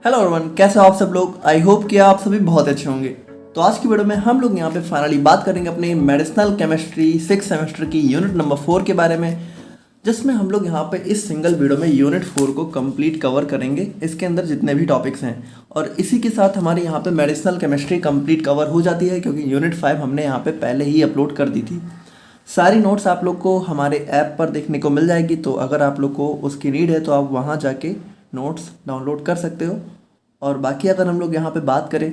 Hello everyone, कैसे हो आप सब लोग। आई होप कि आप सभी बहुत अच्छे होंगे। तो आज की वीडियो में हम लोग यहाँ पे फाइनली बात करेंगे अपने मेडिसिनल केमिस्ट्री 6 सेमेस्टर की यूनिट नंबर 4 के बारे में, जिसमें हम लोग यहाँ पे इस सिंगल वीडियो में यूनिट 4 को कंप्लीट कवर करेंगे। इसके अंदर जितने भी टॉपिक्स हैं और इसी के साथ हमारे यहाँ पे मेडिसिनल केमिस्ट्री कंप्लीट कवर हो जाती है, क्योंकि यूनिट 5 हमने यहाँ पे पहले ही अपलोड कर दी थी। सारी नोट्स आप लोग को हमारे ऐप पर देखने को मिल जाएगी, तो अगर आप लोग को उसकी नीड है तो आप वहाँ जाके नोट्स डाउनलोड कर सकते हो। और बाकी अगर हम लोग यहाँ पे बात करें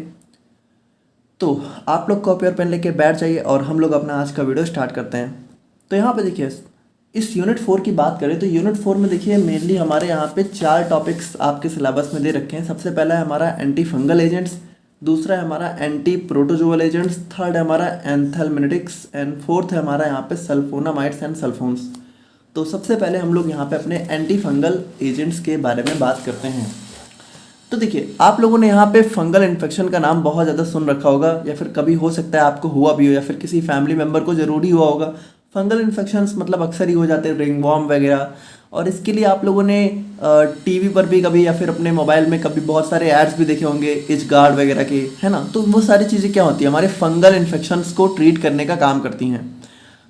तो आप लोग कॉपी और पेन लेके बैठ जाइए और हम लोग अपना आज का वीडियो स्टार्ट करते हैं। तो यहाँ पे देखिए, इस यूनिट 4 की बात करें तो यूनिट 4 में देखिए मेनली हमारे यहाँ पे 4 टॉपिक्स आपके सिलेबस में दे रखे हैं। सबसे पहला है हमारा एंटी फंगल एजेंट्स, दूसरा है हमारा एंटी प्रोटोजोअल एजेंट्स, थर्ड है हमारा एंथेल्मिनेटिक्स एंड फोर्थ है हमारा यहाँ पे सल्फोनामाइड्स एंड सल्फोन्स। तो सबसे पहले हम लोग यहाँ पे अपने एंटी फंगल एजेंट्स के बारे में बात करते हैं। तो देखिए, आप लोगों ने यहाँ पे फंगल इन्फेक्शन का नाम बहुत ज़्यादा सुन रखा होगा, या फिर कभी हो सकता है आपको हुआ भी हो, या फिर किसी फैमिली मेम्बर को ज़रूरी हुआ होगा। फंगल इन्फेक्शंस मतलब अक्सर ही हो जाते हैं, रिंगवॉर्म वगैरह। और इसके लिए आप लोगों ने टीवी पर भी कभी या फिर अपने मोबाइल में कभी बहुत सारे एड्स भी देखे होंगे इच गार्ड वगैरह के, है ना। तो वो सारी चीज़ें क्या होती है, हमारे फंगल इन्फेक्शंस को ट्रीट करने का काम करती हैं।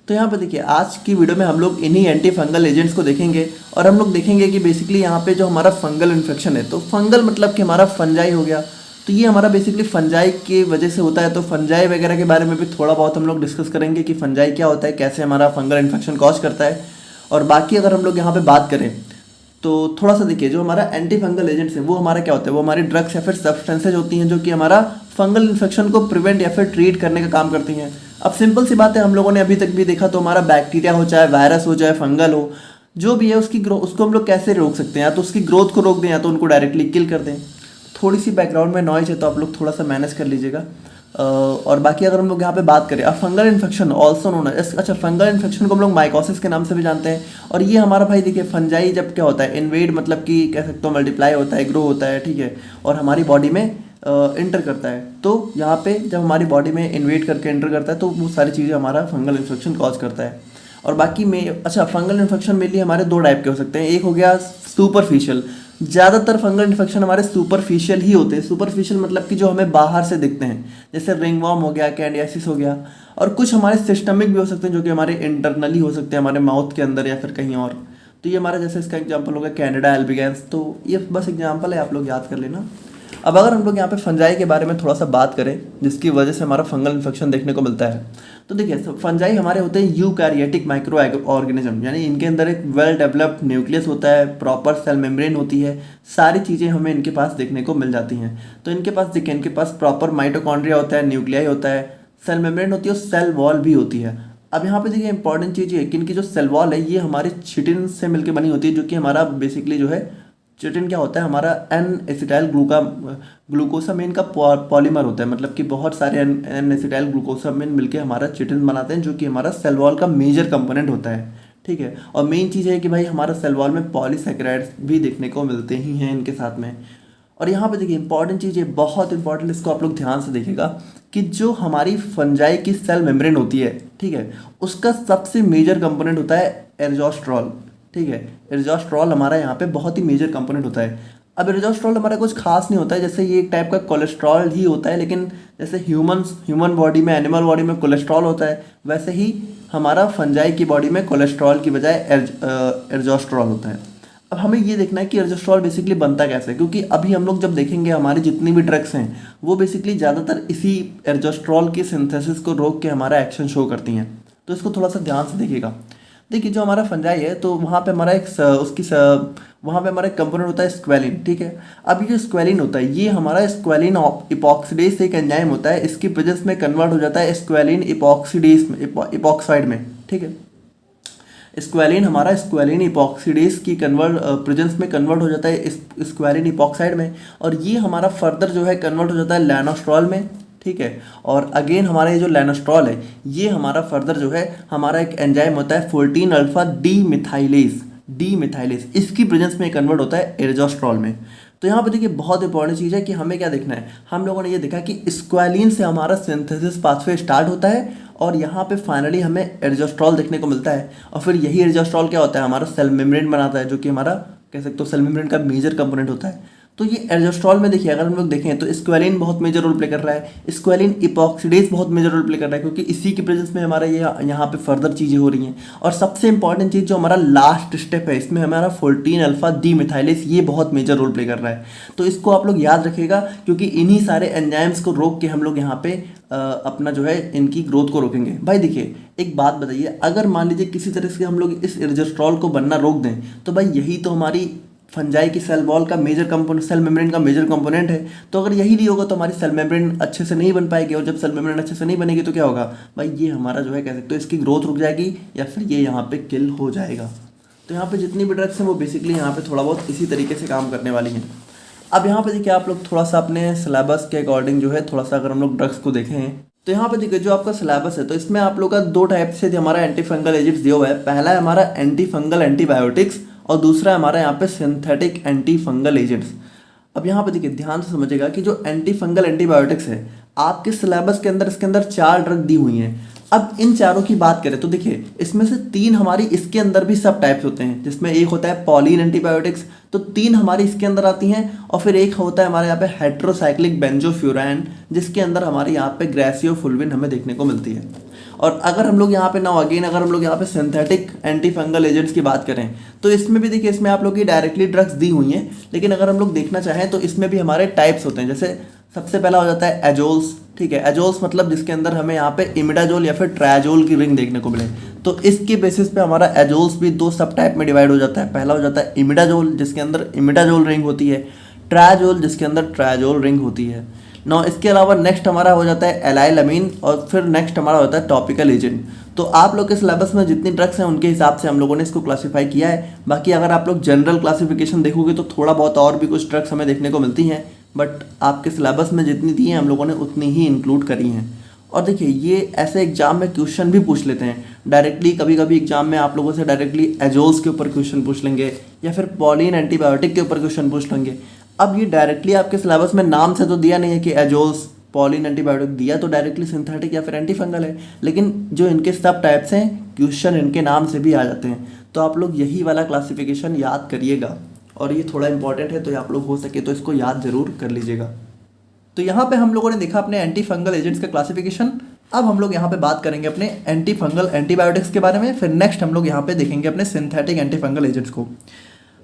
तो यहाँ पे देखिए, आज की वीडियो में हम लोग इन्हीं एंटी फंगल एजेंट्स को देखेंगे और हम लोग देखेंगे कि बेसिकली यहाँ पे जो हमारा फंगल इन्फेक्शन है, तो फंगल मतलब कि हमारा फंजाई हो गया। तो ये हमारा बेसिकली फंजाई की वजह से होता है। तो फंजाई वगैरह के बारे में भी थोड़ा बहुत हम लोग डिस्कस करेंगे कि फंजाई क्या होता है, कैसे हमारा फंगल इन्फेक्शन कॉज करता है। और बाकी अगर हम लोग यहाँ पे बात करें तो थोड़ा सा देखिए, जो हमारा एंटी फंगल एजेंट्स है वो हमारा क्या होता है, वो हमारी ड्रग्स या फिर सब्सटेंसेज होती हैं जो कि हमारा फंगल इन्फेक्शन को प्रिवेंट या फिर ट्रीट करने का काम करती हैं। अब सिंपल सी बात है, हम लोगों ने अभी तक भी देखा, तो हमारा बैक्टीरिया हो, चाहे वायरस हो, चाहे फंगल हो, जो भी है उसको हम लोग कैसे रोक सकते हैं। या तो उसकी ग्रोथ को रोक दें या तो उनको डायरेक्टली किल कर दें। थोड़ी सी बैकग्राउंड में नॉइज है तो आप लोग थोड़ा सा मैनेज कर लीजिएगा। और बाकी अगर हम लोग यहाँ पे बात करें, अब फंगल इन्फेक्शन ऑल्सो नोन है, अच्छा फंगल इन्फेक्शन को हम लोग माइकोसिस के नाम से भी जानते हैं। और ये हमारा भाई देखिए, फंजाई जब क्या होता है, इन्वेड मतलब कि कह सकते हो मल्टीप्लाई होता है, ग्रो होता है, ठीक है, और हमारी बॉडी में इंटर करता है। तो यहाँ पे जब हमारी बॉडी में इन्वेड करके इंटर करता है तो वो सारी चीज़ें हमारा फंगल इन्फेक्शन कॉज करता है। और बाकी में अच्छा, फंगल इन्फेक्शन मेनली हमारे 2 टाइप के हो सकते हैं। एक हो गया सुपरफिशियल, ज़्यादातर फंगल इन्फेक्शन हमारे सुपरफिशियल ही होते हैं। सुपरफिशियल मतलब कि जो हमें बाहर से दिखते हैं, जैसे रिंगवॉर्म हो गया, कैंडियासिस हो गया। और कुछ हमारे सिस्टमिक भी हो सकते हैं जो कि हमारे इंटरनली हो सकते हैं, हमारे माउथ के अंदर या फिर कहीं और। तो ये हमारा जैसे इसका एग्जांपल होगा कैनेडा एल्बिगेंस। तो ये बस एग्जांपल है, आप लोग याद कर लेना। अब अगर हम लोग यहाँ पे फंजाई के बारे में थोड़ा सा बात करें, जिसकी वजह से हमारा फंगल इन्फेक्शन देखने को मिलता है, तो देखिए फंजाई हमारे होते हैं यूकैरियोटिक माइक्रो ऑर्गेनिज्म, यानी इनके अंदर एक वेल डेवलप्ड न्यूक्लियस होता है, प्रॉपर सेल मेम्ब्रेन होती है, सारी चीज़ें हमें इनके पास देखने को मिल जाती हैं। तो इनके पास देखिए, इनके पास प्रॉपर माइटोकॉन्ड्रिया होता है, न्यूक्लियाई होता है, सेल मेम्ब्रेन होती है और सेल वॉल भी होती है। अब यहाँ पे देखिए इंपॉर्टेंट चीज़ है कि इनकी जो सेल वॉल है ये हमारे चिटिन से मिलकर बनी होती है, जो कि हमारा बेसिकली जो है, चिटिन क्या होता है, हमारा एन एसिटाइल ग्लूकोसामिन का पॉलीमर होता है। मतलब कि बहुत सारे एन एसिटाइल ग्लूकोसामिन मिलके हमारा चिटिन बनाते हैं, जो कि हमारा सेल वॉल का मेजर कंपोनेंट होता है, ठीक है। और मेन चीज़ है कि भाई हमारा सेल वॉल में पॉलीसैकेराइड्स भी देखने को मिलते ही हैं इनके साथ में। और यहाँ पे देखिए इंपॉर्टेंट चीज़ है, बहुत इंपॉर्टेंट, इसको आप लोग ध्यान से देखिएगा कि जो हमारी फंजाई की सेल मेम्ब्रेन होती है, ठीक है, उसका सबसे मेजर कंपोनेंट होता है एर्जोस्ट्रॉल, ठीक है। एर्जोस्ट्रॉल हमारा यहाँ पे बहुत ही मेजर कंपोनेंट होता है। अब एर्जोस्ट्रॉल हमारा कुछ खास नहीं होता है, जैसे ये एक टाइप का कोलेस्ट्रॉल ही होता है, लेकिन जैसे ह्यूमन बॉडी में, एनिमल बॉडी में कोलेस्ट्रॉल होता है, वैसे ही हमारा फंजाई की बॉडी में कोलेस्ट्रॉल की बजाय एर्जोस्ट्रॉल होता है। अब हमें ये देखना है कि एर्जोस्ट्रॉल बेसिकली बनता कैसे है, क्योंकि अभी हम लोग जब देखेंगे हमारी जितनी भी ड्रग्स हैं वो बेसिकली ज़्यादातर इसी एर्जोस्ट्रॉल की सिंथेसिस को रोक के हमारा एक्शन शो करती हैं। तो इसको थोड़ा सा ध्यान से देखिएगा। देखिए, जो हमारा फंजाई है तो वहाँ पे हमारा वहाँ पे हमारा एक कंपोनेंट होता है स्क्वेलिन, ठीक है। अब ये जो स्क्वेलिन होता है, ये हमारा स्क्वेलिन इपॉक्सीडेज एक एंजाइम होता है, इसकी प्रेजेंस में कन्वर्ट हो जाता है स्क्वेलिन इपॉक्सीडेज में, इपॉक्साइड में, ठीक है। स्क्वेलिन हमारा स्क्वेलिन इपॉक्सीडेज की प्रेजेंस में कन्वर्ट हो जाता है स्क्वेलिन इपॉक्साइड में, और ये हमारा फर्दर जो है कन्वर्ट हो जाता है लैनोस्ट्रॉल में, ठीक है। और अगेन हमारा ये जो लैनोस्ट्रॉल है ये हमारा फर्दर जो है हमारा एक एंजाइम होता है 14 अल्फा डीमिथाइलेज, इसकी प्रेजेंस में कन्वर्ट होता है एर्जोस्ट्रॉल में। तो यहाँ पे देखिए बहुत इंपॉर्टेंट चीज़ है कि हमें क्या देखना है, हम लोगों ने ये देखा कि स्क्वेलिन से हमारा सिंथेसिस पाथवे स्टार्ट होता है और यहाँ पे फाइनली हमें एर्जोस्ट्रॉल देखने को मिलता है। और फिर यही एर्जोस्ट्रॉल क्या होता है, हमारा सेल मेम्ब्रेन बनाता है, जो कि हमारा कह सकते हो सेल मेम्ब्रेन का मेजर कंपोनेंट होता है। तो ये एल्डोस्ट्रॉल में देखिए अगर हम लोग देखें तो स्क्वेलिन बहुत मेजर रोल प्ले कर रहा है, स्क्वेलिन इपॉक्सीडेज बहुत मेजर रोल प्ले कर रहा है, क्योंकि इसी के प्रेजेंस में हमारा ये यहाँ पे फर्दर चीज़ें हो रही हैं। और सबसे इंपॉर्टेंट चीज़ जो हमारा लास्ट स्टेप है इसमें हमारा 14 अल्फा डीमिथाइलेज, ये बहुत मेजर रोल प्ले कर रहा है। तो इसको आप लोग याद रखिएगा, क्योंकि इन्हीं सारे एंजाइम्स को रोक के हम लोग यहाँ पे अपना जो है इनकी ग्रोथ को रोकेंगे। भाई देखिए एक बात बताइए, अगर मान लीजिए किसी तरह से हम लोग इस एल्डोस्ट्रॉल को बनना रोक दें, तो भाई यही तो हमारी फंजाई की सेल वॉल का मेजर कंपोनेंट, सेल मेम्ब्रेन का मेजर कंपोनेंट है। तो अगर यही नहीं होगा तो हमारी सेल मेम्ब्रेन अच्छे से नहीं बन पाएगी, और जब सेल मेम्ब्रेन अच्छे से नहीं बनेगी तो क्या होगा भाई, ये हमारा जो है कह सकते हो इसकी ग्रोथ रुक जाएगी या फिर ये यहाँ पे किल हो जाएगा। तो यहाँ पे जितनी भी ड्रग्स हैं वो बेसिकली यहाँ पे थोड़ा बहुत इसी तरीके से काम करने वाली हैं। अब यहाँ पे देखिए आप लोग थोड़ा सा अपने सिलेबस के अकॉर्डिंग जो है थोड़ा सा अगर हम लोग ड्रग्स को देखें तो यहाँ पे देखिए जो आपका सिलेबस है तो इसमें आप लोग का दो टाइप से हमारा एंटी फंगल एजेंट्स दिया हुआ है। पहला है हमारा एंटी फंगल एंटीबायोटिक्स और दूसरा है हमारा यहाँ पे सिंथेटिक एंटी फंगल एजेंट्स। अब यहाँ पे देखिए ध्यान से समझिएगा कि जो एंटी फंगल एंटीबायोटिक्स है आपके सिलेबस के अंदर इसके अंदर 4 ड्रग दी हुई हैं। अब इन चारों की बात करें तो देखिए इसमें से 3 हमारी इसके अंदर भी सब टाइप्स होते हैं, जिसमें एक होता है पॉलीन एंटीबायोटिक्स, तो 3 हमारी इसके अंदर आती हैं, और फिर एक होता है हमारे यहाँ पे हेट्रोसाइक्लिक बेंजोफ्यूरान, जिसके अंदर हमारे यहाँ पे ग्रेसियोफुल्विन हमें देखने को मिलती है। और अगर हम लोग यहाँ पे नाउ अगेन अगर हम लोग यहाँ पे सिंथेटिक एंटी फंगल एजेंट्स की बात करें तो इसमें भी देखिए इसमें आप लोग की डायरेक्टली ड्रग्स दी हुई हैं, लेकिन अगर हम लोग देखना चाहें तो इसमें भी हमारे टाइप्स होते हैं। जैसे सबसे पहला हो जाता है एजोल्स, ठीक है, एजोल्स मतलब जिसके अंदर हमें यहाँ पे इमिडाजोल या फिर ट्रायाजोल की रिंग देखने को मिले। तो इसके बेसिस पे हमारा एजोल्स भी 2 सब टाइप में डिवाइड हो जाता है। पहला हो जाता है इमिडाजोल जिसके अंदर इमिडाजोल रिंग होती है, ट्रायाजोल जिसके अंदर ट्रायाजोल रिंग होती है। नौ इसके अलावा नेक्स्ट हमारा हो जाता है एलाइलमीन, और फिर नेक्स्ट हमारा होता है टॉपिकल एजेंट। तो आप लोग के सिलेबस में जितनी ड्रग्स हैं उनके हिसाब से हम लोगों ने इसको क्लासीफाई किया है। बाकी अगर आप लोग जनरल क्लासिफिकेशन देखोगे तो थोड़ा बहुत और भी कुछ ड्रग्स हमें देखने को मिलती हैं, बट आपके सिलेबस में जितनी दी हैं हम लोगों ने उतनी ही इंक्लूड करी हैं। और देखिए ये ऐसे एग्जाम में क्वेश्चन भी पूछ लेते हैं डायरेक्टली, कभी कभी एग्जाम में आप लोगों से डायरेक्टली एजोल्स के ऊपर क्वेश्चन पूछ लेंगे या फिर पॉलीन एंटीबायोटिक के ऊपर क्वेश्चन पूछ लेंगे। अब ये डायरेक्टली आपके सिलेबस में नाम से तो दिया नहीं है कि एजोल्स पॉलीन एंटीबायोटिक, दिया तो डायरेक्टली सिंथेटिक या फिर एंटी फंगल है, लेकिन जो इनके सब टाइप्स हैं क्वेश्चन इनके नाम से भी आ जाते हैं। तो आप लोग यही वाला क्लासिफिकेशन याद करिएगा, और ये थोड़ा इंपॉर्टेंट है, तो आप लोग हो सके तो इसको याद जरूर कर लीजिएगा। तो यहाँ पे हम लोगों ने देखा अपने एंटी फंगल एजेंट्स का क्लासिफिकेशन। अब हम लोग यहाँ पे बात करेंगे अपने एंटी फंगल एंटीबायोटिक्स के बारे में, फिर नेक्स्ट हम लोग यहाँ पे देखेंगे अपने सिंथेटिक एंटी फंगल एजेंट्स को।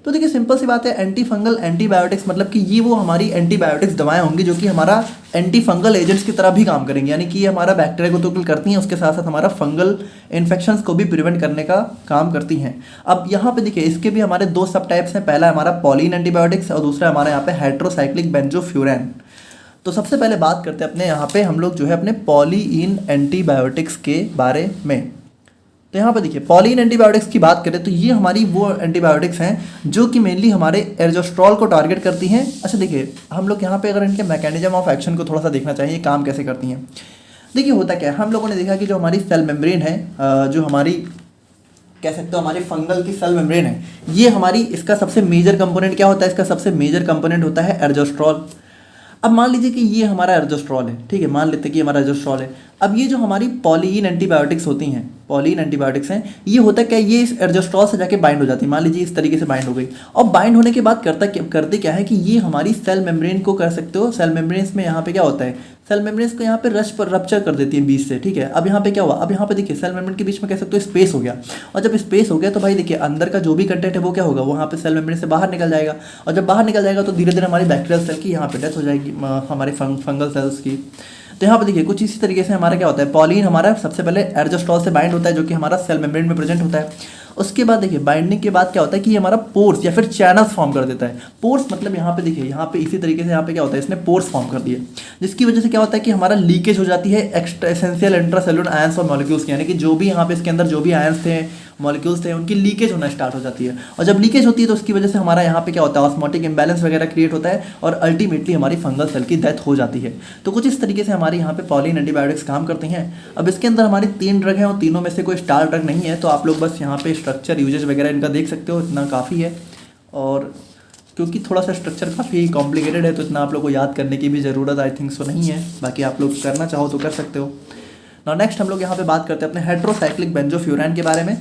तो देखिए सिंपल सी बात है, एंटी फंगल एंटीबायोटिक्स मतलब कि ये वो हमारी एंटीबायोटिक्स दवाएं होंगी जो कि हमारा एंटी फंगल एजेंट्स की तरह भी काम करेंगी, यानी कि ये हमारा बैक्टीरिया को तो किल करती हैं, उसके साथ साथ हमारा फंगल इन्फेक्शंस को भी प्रिवेंट करने का काम करती हैं। अब यहाँ पे देखिए इसके भी हमारे 2 सब टाइप्स हैं, पहला हमारा पॉलीन एंटीबायोटिक्स और दूसरा हमारा यहाँ पे हेट्रोसाइक्लिक बेंजोफ्यूरान। तो सबसे पहले बात करते हैं अपने यहाँ पे हम लोग जो है अपने पॉलीन एंटीबायोटिक्स के बारे में। तो यहाँ पे देखिए पॉलीन एंटीबायोटिक्स की बात करें तो ये हमारी वो एंटीबायोटिक्स हैं जो कि मेनली हमारे एल्डोस्ट्रॉल को टारगेट करती हैं। अच्छा देखिए हम लोग यहाँ पे अगर इनके मैकेनिज्म ऑफ एक्शन को थोड़ा सा देखना चाहिए, काम कैसे करती हैं। देखिए होता क्या है, हम लोगों ने देखा कि जो हमारी सेल मेम्ब्रेन है, जो हमारी कह सकते हो हमारी फंगल की सेल मेम्ब्रेन है, ये हमारी इसका सबसे मेजर कंपोनेंट क्या होता है, इसका सबसे मेजर कंपोनेंट होता है एल्डोस्ट्रॉल। अब मान लीजिए कि ये हमारा एल्डोस्ट्रॉल है, ठीक है, मान लेते हैं कि हमारा एल्डोस्ट्रॉल है। अब ये जो हमारी पॉलीन एंटीबायोटिक्स होती हैं, पॉलीन एंटीबायोटिक्स हैं, ये होता है क्या, ये इस एल्डोस्ट्रॉल से जाके बाइंड हो जाती है। मान लीजिए इस तरीके से बाइंड हो गई, और बाइंड होने के बाद करते क्या है कि ये हमारी सेल मेम्ब्रेन को कर सकते हो, सेल मेम्ब्रेन्स में यहाँ पे क्या होता है, सेल मेम्ब्रेन्स को यहाँ पे रप्चर कर देती है बीच से, ठीक है। अब यहाँ पे क्या हुआ, अब यहाँ पे देखिए सेल मेम्ब्रेन के बीच में कह सकते हो स्पेस हो गया, और जब स्पेस हो गया तो भाई देखिए अंदर का जो भी कंटेंट है वो क्या होगा, वहाँ पे सेल मेम्ब्रेन से बाहर निकल जाएगा, और जब बाहर निकल जाएगा तो धीरे धीरे हमारी बैक्टीरियल सेल की यहाँ पे डेथ हो जाएगी, हमारे फंगल सेल्स की। तो यहाँ पे देखिए कुछ इसी तरीके से हमारा क्या होता है, पॉलीन हमारा सबसे पहले एल्डोस्ट्रॉल से बाइंड होता है जो कि हमारा सेल मेम्ब्रेन में प्रेजेंट होता है। उसके बाद देखिए बाइंडिंग के बाद क्या होता है कि ये हमारा पोर्स या फिर चैनल्स फॉर्म कर देता है। पोर्स मतलब यहाँ पे देखिए यहाँ पे इसी तरीके से यहाँ पे क्या होता है, इसने पोर्स फॉर्म कर दिए, जिसकी वजह से क्या होता है कि हमारा लीकेज हो जाती है एक्स्ट्रा एसेंशियल इंट्रासेलुलर आयंस और मॉलिक्यूल्स की, यानी कि जो भी यहाँ पे इसके अंदर जो भी आयंस थे, मॉलिक्यूल्स थे, उनकी लीकेज होना स्टार्ट हो जाती है। और जब लीकेज होती है तो उसकी वजह से हमारा यहाँ पे क्या होता है, ऑस्मोटिक इंबैलेंस वगैरह क्रिएट होता है, और अल्टीमेटली हमारी फंगल सेल की डेथ हो जाती है। तो कुछ इस तरीके से हमारे यहाँ पे पॉलीन एंटीबायोटिक्स काम करती हैं। अब इसके अंदर हमारी 3 ड्रग हैं और तीनों में से कोई स्टार ड्रग नहीं है, तो आप लोग बस यहाँ पे स्ट्रक्चर यूजेज वगैरह इनका देख सकते हो, इतना काफ़ी है। और क्योंकि थोड़ा सा स्ट्रक्चर काफ़ी कॉम्प्लिकेटेड है तो इतना आप लोग को याद करने की भी ज़रूरत आई थिंक सो नहीं है, बाकी आप लोग करना चाहो तो कर सकते हो। नाउ नेक्स्ट हम लोग यहाँ पे बात करते हैं अपने हेट्रोसाइक्लिक बेंजोफ्यूरान के बारे में।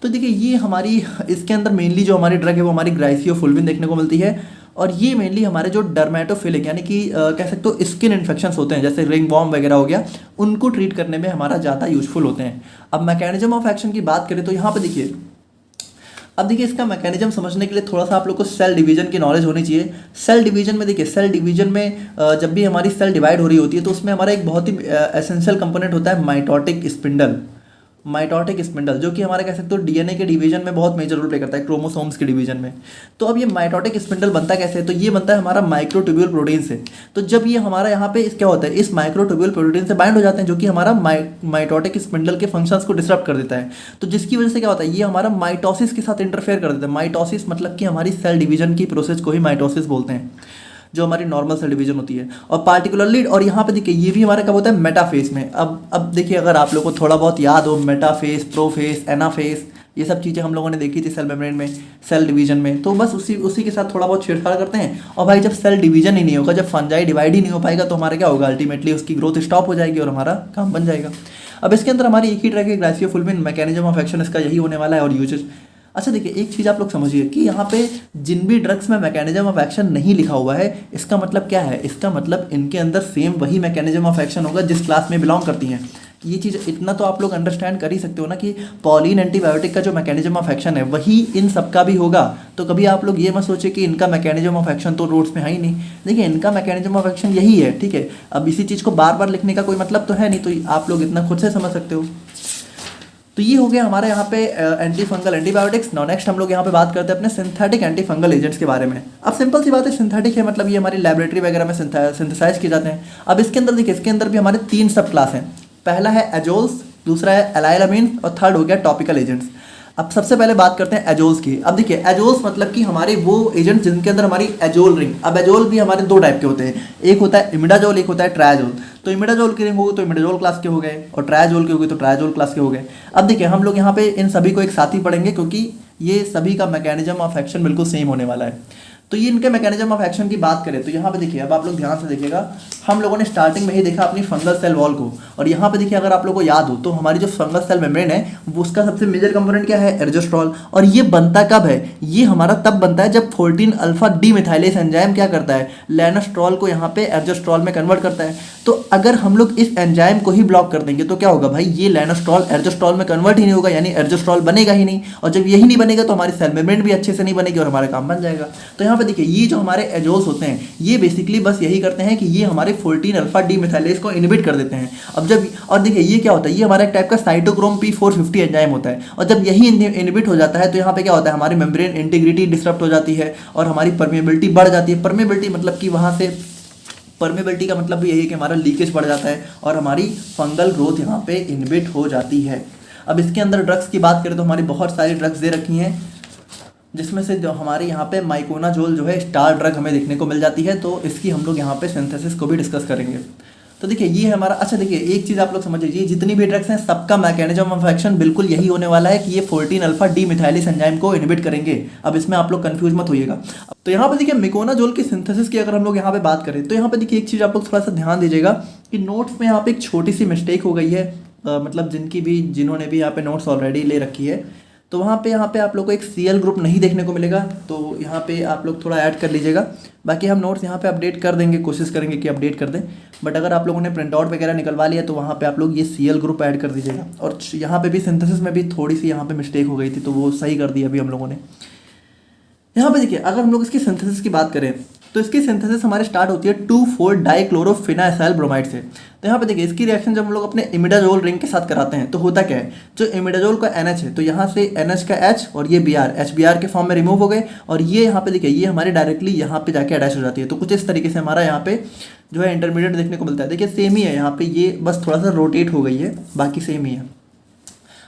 तो देखिए ये हमारी इसके अंदर मेनली जो हमारी ड्रग है वो हमारी ग्राइसियोफुल्विन देखने को मिलती है, और ये मेनली हमारे जो डर्मेटोफिलिक यानी कि कह सकते हो स्किन इन्फेक्शंस होते हैं, जैसे रिंग वॉर्म वगैरह हो गया, उनको ट्रीट करने में हमारा ज़्यादा यूजफुल होते हैं। अब मैकेनिज्म ऑफ एक्शन की बात करें तो यहाँ पे देखिए, अब देखिए इसका मैकेनिज्म समझने के लिए थोड़ा सा आप लोग को सेल डिवीजन की नॉलेज होनी चाहिए। सेल डिवीजन में देखिए, सेल डिवीजन में जब भी हमारी सेल डिवाइड हो रही होती है तो उसमें हमारा एक बहुत ही एसेंशियल कंपोनेंट होता है माइटोटिक स्पिंडल। माइटोटिक स्पिंडल जो कि हमारा कह सकते हो डीएनए के डिवीजन में बहुत मेजर रोल प्ले करता है, क्रोमोसोम्स के डिवीजन में। तो अब ये माइटोटिक स्पिंडल बनता कैसे है, तो ये बनता है हमारा माइक्रोट्यूब्यूल प्रोटीन से। तो जब ये हमारा यहाँ पे क्या होता है, इस माइक्रोट्यूब्यूल प्रोटीन से बाइंड हो जाते हैं, जो कि हमारा माइटोटिक स्पिंडल के फंक्शंस को डिस्टर्ब कर देता है। तो जिसकी वजह से क्या होता है, ये हमारा माइटोसिस के साथ इंटरफेयर कर देता है। माइटोसिस मतलब कि हमारी सेल डिवीजन की प्रोसेस को ही माइटोसिस बोलते हैं, जो हमारी नॉर्मल सेल डिवीजन होती है। और पार्टिकुलरली, और यहाँ पे देखिए ये भी हमारा कब होता है, मेटाफेज में। अब देखिए अगर आप लोगों को थोड़ा बहुत याद हो, मेटाफेज, प्रोफेज, एनाफेज, ये सब चीज़ें हम लोगों ने देखी थी सेल मेम्ब्रेन में, सेल डिवीजन में। तो बस उसी के साथ थोड़ा बहुत छेड़छाड़ करते हैं। और भाई जब सेल डिवीजन ही नहीं होगा, जब फंजाई डिवाइड ही नहीं हो पाएगा, तो हमारा क्या होगा, अल्टीमेटली उसकी ग्रोथ स्टॉप हो जाएगी और हमारा काम बन जाएगा। अब इसके अंदर हमारी एक ही तरह की ग्लाइसियोफुलविन मैकेनिज्म ऑफ एक्शन इसका यही होने वाला है और यूजेज। अच्छा देखिए, एक चीज़ आप लोग समझिए कि यहाँ पे जिन भी ड्रग्स में मैकेनिज्म ऑफ एक्शन नहीं लिखा हुआ है, इसका मतलब क्या है, इसका मतलब इनके अंदर सेम वही मैकेनिज्म ऑफ एक्शन होगा जिस क्लास में बिलोंग करती हैं। ये चीज़ इतना तो आप लोग अंडरस्टैंड कर ही सकते हो ना कि पॉलिन एंटीबायोटिक का जो मैकेनिज्म ऑफ एक्शन है वही इन सब का भी होगा। तो कभी आप लोग ये मत सोचे कि इनका मैकेनिज्म ऑफ एक्शन तो रोड्स में है ही नहीं। देखिए इनका मैकेनिज्म ऑफ एक्शन यही है, ठीक है। अब इसी चीज़ को बार बार लिखने का कोई मतलब तो है नहीं, तो आप लोग इतना खुद से समझ सकते हो। तो ये हो गया हमारे यहाँ पे anti fungal antibiotics. Now next हम लोग यहाँ पे बात करते हैं अपने सिंथेटिक एंटी फंगल एजेंट्स के बारे में। अब सिंपल सी बात है, सिंथेटिक है मतलब ये हमारी लैबोरेटरी वगैरह में सिंथेसाइज किए जाते हैं। अब इसके अंदर देखिए, इसके अंदर भी हमारे 3 सब क्लास हैं। पहला है एजोल्स, दूसरा है एलाइलामीन और थर्ड हो गया टॉपिकल एजेंट्स। अब सबसे पहले बात करते हैं एजोल्स की। अब देखिए एजोल्स मतलब कि हमारे वो एजेंट जिनके अंदर हमारी एजोल रिंग। अब एजोल भी हमारे 2 टाइप के होते हैं, एक होता है इमिडाजोल, एक होता है ट्रायाजोल। तो इमिडाजोल की रिंग होगी तो इमिडाजोल क्लास के हो गए, और ट्रायाजोल की होगी तो ट्रायाजोल क्लास के हो गए। अब देखिए हम लोग यहाँ पे इन सभी को एक साथ ही पढ़ेंगे क्योंकि ये सभी का मैकेनिज्म ऑफ एक्शन बिल्कुल सेम होने वाला है। तो ये इनके मैकेनिज्म ऑफ एक्शन की बात करें तो यहाँ पे देखिए, अब आप लोग ध्यान से देखिएगा, हम लोगों ने स्टार्टिंग में ही देखा अपनी फंगल सेल वॉल को। और यहाँ पे देखिए अगर आप लोगों को याद हो तो हमारी जो फंगल सेल मेम्ब्रेन है वो उसका सबसे मेजर कंपोनेंट क्या है, एर्जोस्ट्रॉल। और ये बनता कब है, ये हमारा तब बनता है जब 14 अल्फा डीमिथाइलेज एंजाइम क्या करता है, लेनोस्ट्रॉल को यहाँ पे एर्जोस्ट्रॉल में कन्वर्ट करता है। तो अगर हम लोग इस एंजाइम को ही ब्लॉक कर देंगे तो क्या होगा भाई, ये लेनोस्ट्रॉल एर्जोस्ट्रॉल में कन्वर्ट ही नहीं होगा, यानी एर्जोस्ट्रॉल बनेगा ही नहीं। और जब यही नहीं बनेगा तो हमारी सेल मेम्ब्रेन भी अच्छे से नहीं बनेगी और हमारा काम बन जाएगा। तो यहाँ पे देखिए ये जो हमारे एजोल्स होते हैं ये बेसिकली बस यही करते हैं कि ये हमारे 14 अल्फा डीमिथाइलेज को इनहिबिट कर देते हैं। अब जब, और देखिए ये क्या होता है, ये हमारा एक टाइप का साइटोक्रोम P450 एंजाइम होता है। और जब यही इनहिबिट हो जाता है तो यहाँ पे क्या होता है, हमारी मेम्ब्रेन इंटीग्रिटी डिस्टर्ब हो जाती है और हमारी परमेबिलिटी बढ़ जाती है। परमेबिलिटी मतलब कि वहाँ से, परमेबिलिटी का मतलब भी यही है कि हमारा लीकेज बढ़ जाता है और हमारी फंगल ग्रोथ यहाँ पे इनहिबिट हो जाती है। अब इसके अंदर ड्रग्स की बात करें तो हमारी बहुत सारी ड्रग्स दे रखी हैं, जिसमें से जो हमारे यहाँ पे माइकोनाजोल जो है स्टार ड्रग हमें देखने को मिल जाती है। तो इसकी हम लोग यहाँ पे सिंथेसिस को भी डिस्कस करेंगे। तो देखिए ये हमारा, अच्छा देखिए एक चीज़ आप लोग समझ लीजिए, जितनी भी ड्रग्स हैं सबका मैकेनिज्म ऑफ एक्शन बिल्कुल यही होने वाला है कि ये 14 अल्फा डीमिथाइलेज एंजाइम को इनहिबिट करेंगे। अब इसमें आप लोग कंफ्यूज मत होइएगा। तो यहाँ पे देखिए मिकोनाजोल की सिंथेसिस की अगर हम लोग यहाँ पे बात करें तो यहाँ पे देखिए एक चीज़ आप लोग थोड़ा सा ध्यान दीजिएगा कि नोट्स में यहाँ पे एक छोटी सी मिस्टेक हो गई है। मतलब जिन्होंने भी यहाँ पे नोट्स ऑलरेडी ले रखी है तो यहाँ पे आप लोग को एक Cl ग्रुप नहीं देखने को मिलेगा, तो यहाँ पे आप लोग थोड़ा ऐड कर लीजिएगा। बाकी हम नोट्स यहाँ पे अपडेट कर देंगे, कोशिश करेंगे कि अपडेट कर दें। बट अगर आप लोगों ने प्रिंट आउट वगैरह निकलवा लिया तो वहाँ पे आप लोग ये Cl ग्रुप ऐड कर दीजिएगा। और यहाँ पे भी सिंथेसिस में भी थोड़ी सी यहाँ पे मिस्टेक हो गई थी तो वो सही कर दी अभी हम लोगों ने। यहाँ पे देखिए अगर हम लोग इसकी सिंथेसिस की बात करें तो इसकी सिंथेसिस हमारे स्टार्ट होती है 2,4-डाइक्लोरोफिनाइसाइल ब्रोमाइड से। तो यहाँ पे देखिए इसकी रिएक्शन जब हम लोग अपने इमिडाजोल रिंग के साथ कराते हैं तो होता क्या है, जो इमिडाजोल का NH है तो यहाँ से NH का H और ये Br HBr के फॉर्म में रिमूव हो गए और ये यहाँ पे देखिए ये हमारे डायरेक्टली यहाँ पे जाके अटैच हो जाती है। तो कुछ इस तरीके से हमारा यहाँ पे जो है इंटरमीडिएट देखने को मिलता है। देखिए सेम ही है, यहाँ पे ये बस थोड़ा सा रोटेट हो गई है, बाकी सेम ही है।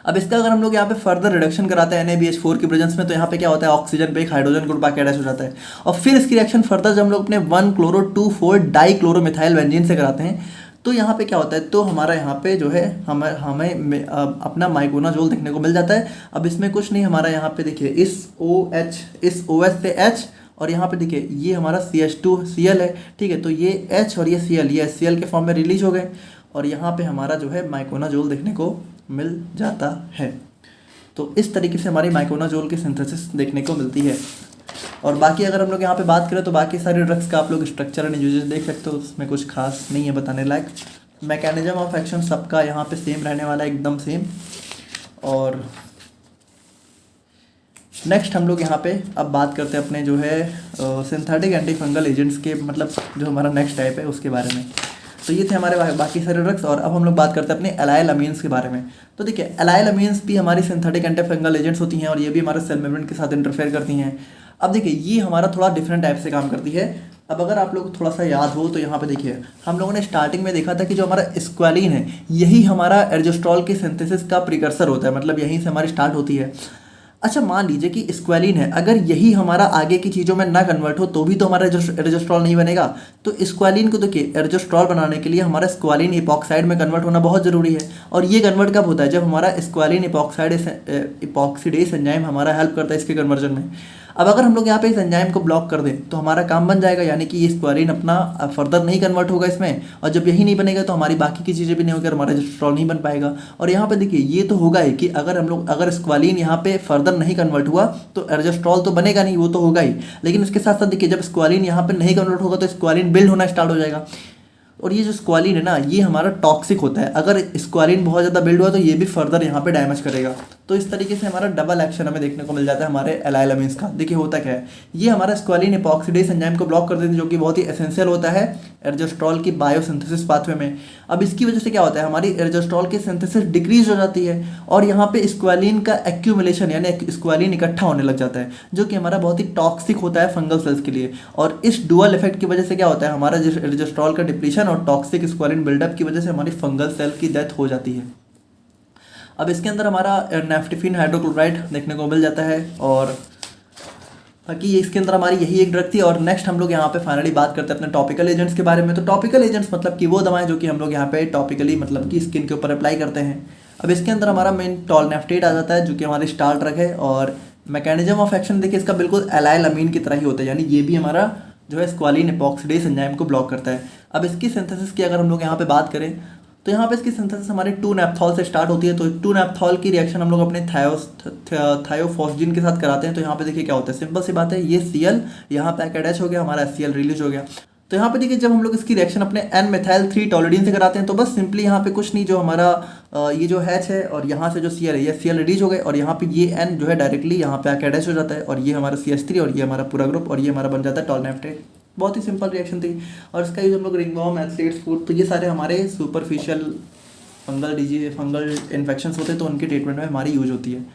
अब इसका अगर हम लोग यहाँ पे फर्दर रिडक्शन कराते हैं NaBH4 की प्रेजेंस में तो यहाँ पे क्या होता है, ऑक्सीजन पे एक हाइड्रोजन ग्रुप आके अटैच हो जाता है। और फिर इसकी रिएक्शन फर्दर जब हम लोग अपने 1-chloro-2,4-डाइक्लोरोमिथाइल बेंजीन से कराते हैं तो यहाँ पे क्या होता है, तो हमारा यहाँ पे जो है हमें अपना माइकोनाजोल देखने को मिल जाता है। अब इसमें कुछ नहीं, हमारा यहाँ पे देखिए इस OH से H और यहाँ पे देखिए ये हमारा CH2Cl है, ठीक है। तो ये H और ये Cl ये HCl के फॉर्म में रिलीज हो गए और यहाँ पे हमारा जो है माइकोनाजोल देखने को मिल जाता है। तो इस तरीके से हमारी माइकोनाजोल की सिंथेसिस देखने को मिलती है। और बाकी अगर हम लोग यहाँ पे बात करें तो बाकी सारे ड्रग्स का आप लोग स्ट्रक्चर एंड यूजेस देख सकते हो, उसमें कुछ खास नहीं है बताने लायक। मैकेनिज्म ऑफ एक्शन सबका यहाँ पे सेम रहने वाला है, एकदम सेम। और नेक्स्ट हम लोग यहाँ पे अब बात करते हैं अपने जो है सिंथेटिक एंटी फंगल एजेंट्स के, मतलब जो हमारा नेक्स्ट टाइप है उसके बारे में। तो ये थे हमारे बाकी सारे ड्रग्स। और अब हम लोग बात करते हैं अपने एलाइल अमीन्स के बारे में। तो देखिए एलाइल अमीन्स भी हमारी सिंथेटिक एंटी फंगल एजेंट्स होती हैं और ये भी हमारे सेल मेम्ब्रेन के साथ इंटरफेयर करती हैं। अब देखिए ये हमारा थोड़ा डिफरेंट टाइप से काम करती है। अब अगर आप लोग थोड़ा सा याद हो तो यहाँ पे देखिए हम लोगों ने स्टार्टिंग में देखा था कि जो हमारा स्क्वालिन है यही हमारा एर्जोस्ट्रॉल के सिंथेसिस का प्रिकर्सर होता है, मतलब यहीं से हमारी स्टार्ट होती है। अच्छा मान लीजिए कि स्क्वालिन है, अगर यही हमारा आगे की चीज़ों में ना कन्वर्ट हो तो भी तो हमारा एर्जोस्ट्रॉल नहीं बनेगा। तो स्क्वालिन को देखिए एर्जोस्ट्रॉल बनाने के लिए हमारा स्क्वालिन इपॉक्साइड में कन्वर्ट होना बहुत ज़रूरी है। और ये कन्वर्ट कब होता है? जब हमारा स्क्वालिन इपॉक्सीडेज एंजाइम हमारा हेल्प करता है इसके कन्वर्जन में। अब अगर हम लोग यहाँ पे इस एंजाइम को ब्लॉक कर दें तो हमारा काम बन जाएगा, यानी कि ये स्क्वालिन अपना फर्दर नहीं कन्वर्ट होगा इसमें। और जब यही नहीं बनेगा तो हमारी बाकी की चीज़ें भी नहीं होगी, हमारा एर्जोस्ट्रॉल नहीं बन पाएगा। और यहाँ पे देखिए ये तो होगा ही कि अगर स्क्वालिन यहाँ पे फर्दर नहीं कन्वर्ट हुआ तो एर्जोस्ट्रॉल तो बनेगा नहीं, वो तो होगा ही। लेकिन उसके साथ साथ देखिए जब स्क्वालिन यहाँ पे नहीं कन्वर्ट होगा तो स्क्वालिन बिल्ड होना स्टार्ट हो जाएगा। और ये जो स्क्वालिन है ना ये हमारा टॉक्सिक होता है। अगर स्क्वालिन बहुत ज़्यादा बिल्ड हुआ तो ये भी फर्दर यहाँ पे डैमेज करेगा। तो इस तरीके से हमारा डबल एक्शन हमें देखने को मिल जाता है हमारे एलाइल अमीन्स का। देखिए होता क्या है, ये हमारा स्क्वालिन इपॉक्सीडेज एंजाइम को ब्लॉक कर देते हैं जो कि बहुत ही एसेंशियल होता है एर्जोस्ट्रॉल की बायोसिंथेसिस पाथवे में। अब इसकी वजह से क्या होता है, हमारी एर्जोस्ट्रॉल की सिंथेसिस डिक्रीज हो जाती है और यहाँ पे स्क्वालिन का एक्यूमुलेशन यानी स्क्वालिन इकट्ठा होने लग जाता है जो कि हमारा बहुत ही टॉक्सिक होता है फंगल सेल्स के लिए। और इस डुअल इफेक्ट की वजह से क्या होता है, हमारा एर्जोस्ट्रॉल का डिप्लीशन और टॉक्सिक स्क्वालिन बिल्डअप की वजह से हमारी फंगल सेल की डेथ हो जाती है। अब इसके अंदर हमारा नेफ्टिफिन हाइड्रोक्लोराइड देखने को मिल जाता है और बाकी इसके अंदर हमारी यही एक ड्रग थी। और नेक्स्ट हम लोग यहाँ पे फाइनली बात करते हैं अपने टॉपिकल एजेंट्स के बारे में। तो टॉपिकल एजेंट्स मतलब कि वो दवाएं जो कि हम लोग यहाँ पे टॉपिकली मतलब कि स्किन के ऊपर अप्लाई करते हैं। अब इसके अंदर हमारा मेन टॉलनेफ्टेट आ जाता है जो कि हमारी स्टार ड्रग है। और मैकेनिज्म ऑफ एक्शन देखिए इसका बिल्कुल एलाइल अमीन की तरह ही होता है, यानी ये भी हमारा जो है स्क्वालिन इपॉक्सीडेज एंजाइम को ब्लॉक करता है। अब इसकी सिंथेसिस की अगर हम लोग यहाँ पे बात करें तो यहाँ पे इसकी सिंथेसिस हमारे 2-नेप्थॉल से स्टार्ट होती है। तो 2-नेप्थॉल की रिएक्शन हम लोग अपने थायोफॉस्जिन के साथ कराते हैं। तो यहाँ पे देखिए क्या होता है, सिंपल सी बात है, ये Cl यहाँ पे अटैच हो गया, हमारा HCl रिलीज हो गया। तो यहाँ पे देखिए जब हम लोग इसकी रिएक्शन अपने N-methyl-3 टोलिडीन से कराते हैं तो बस सिंपली यहाँ पे कुछ नहीं, जो हमारा ये जो H है और यहाँ से जो Cl है ये Cl रिलीज हो गए और यहाँ पे ये N जो है डायरेक्टली यहाँ पे आके अटैच हो जाता है और ये हमारा CH3 और ये हमारा पूरा ग्रुप और ये हमारा बन जाता है टॉलनेफ्टेट। बहुत ही सिंपल रिएक्शन थी। और इसका यूज हम लोग रिंगवर्म, एथलीट्स फूड, तो ये सारे हमारे सुपरफिशियल फंगल इन्फेक्शंस होते हैं तो उनके ट्रीटमेंट में हमारी यूज होती है।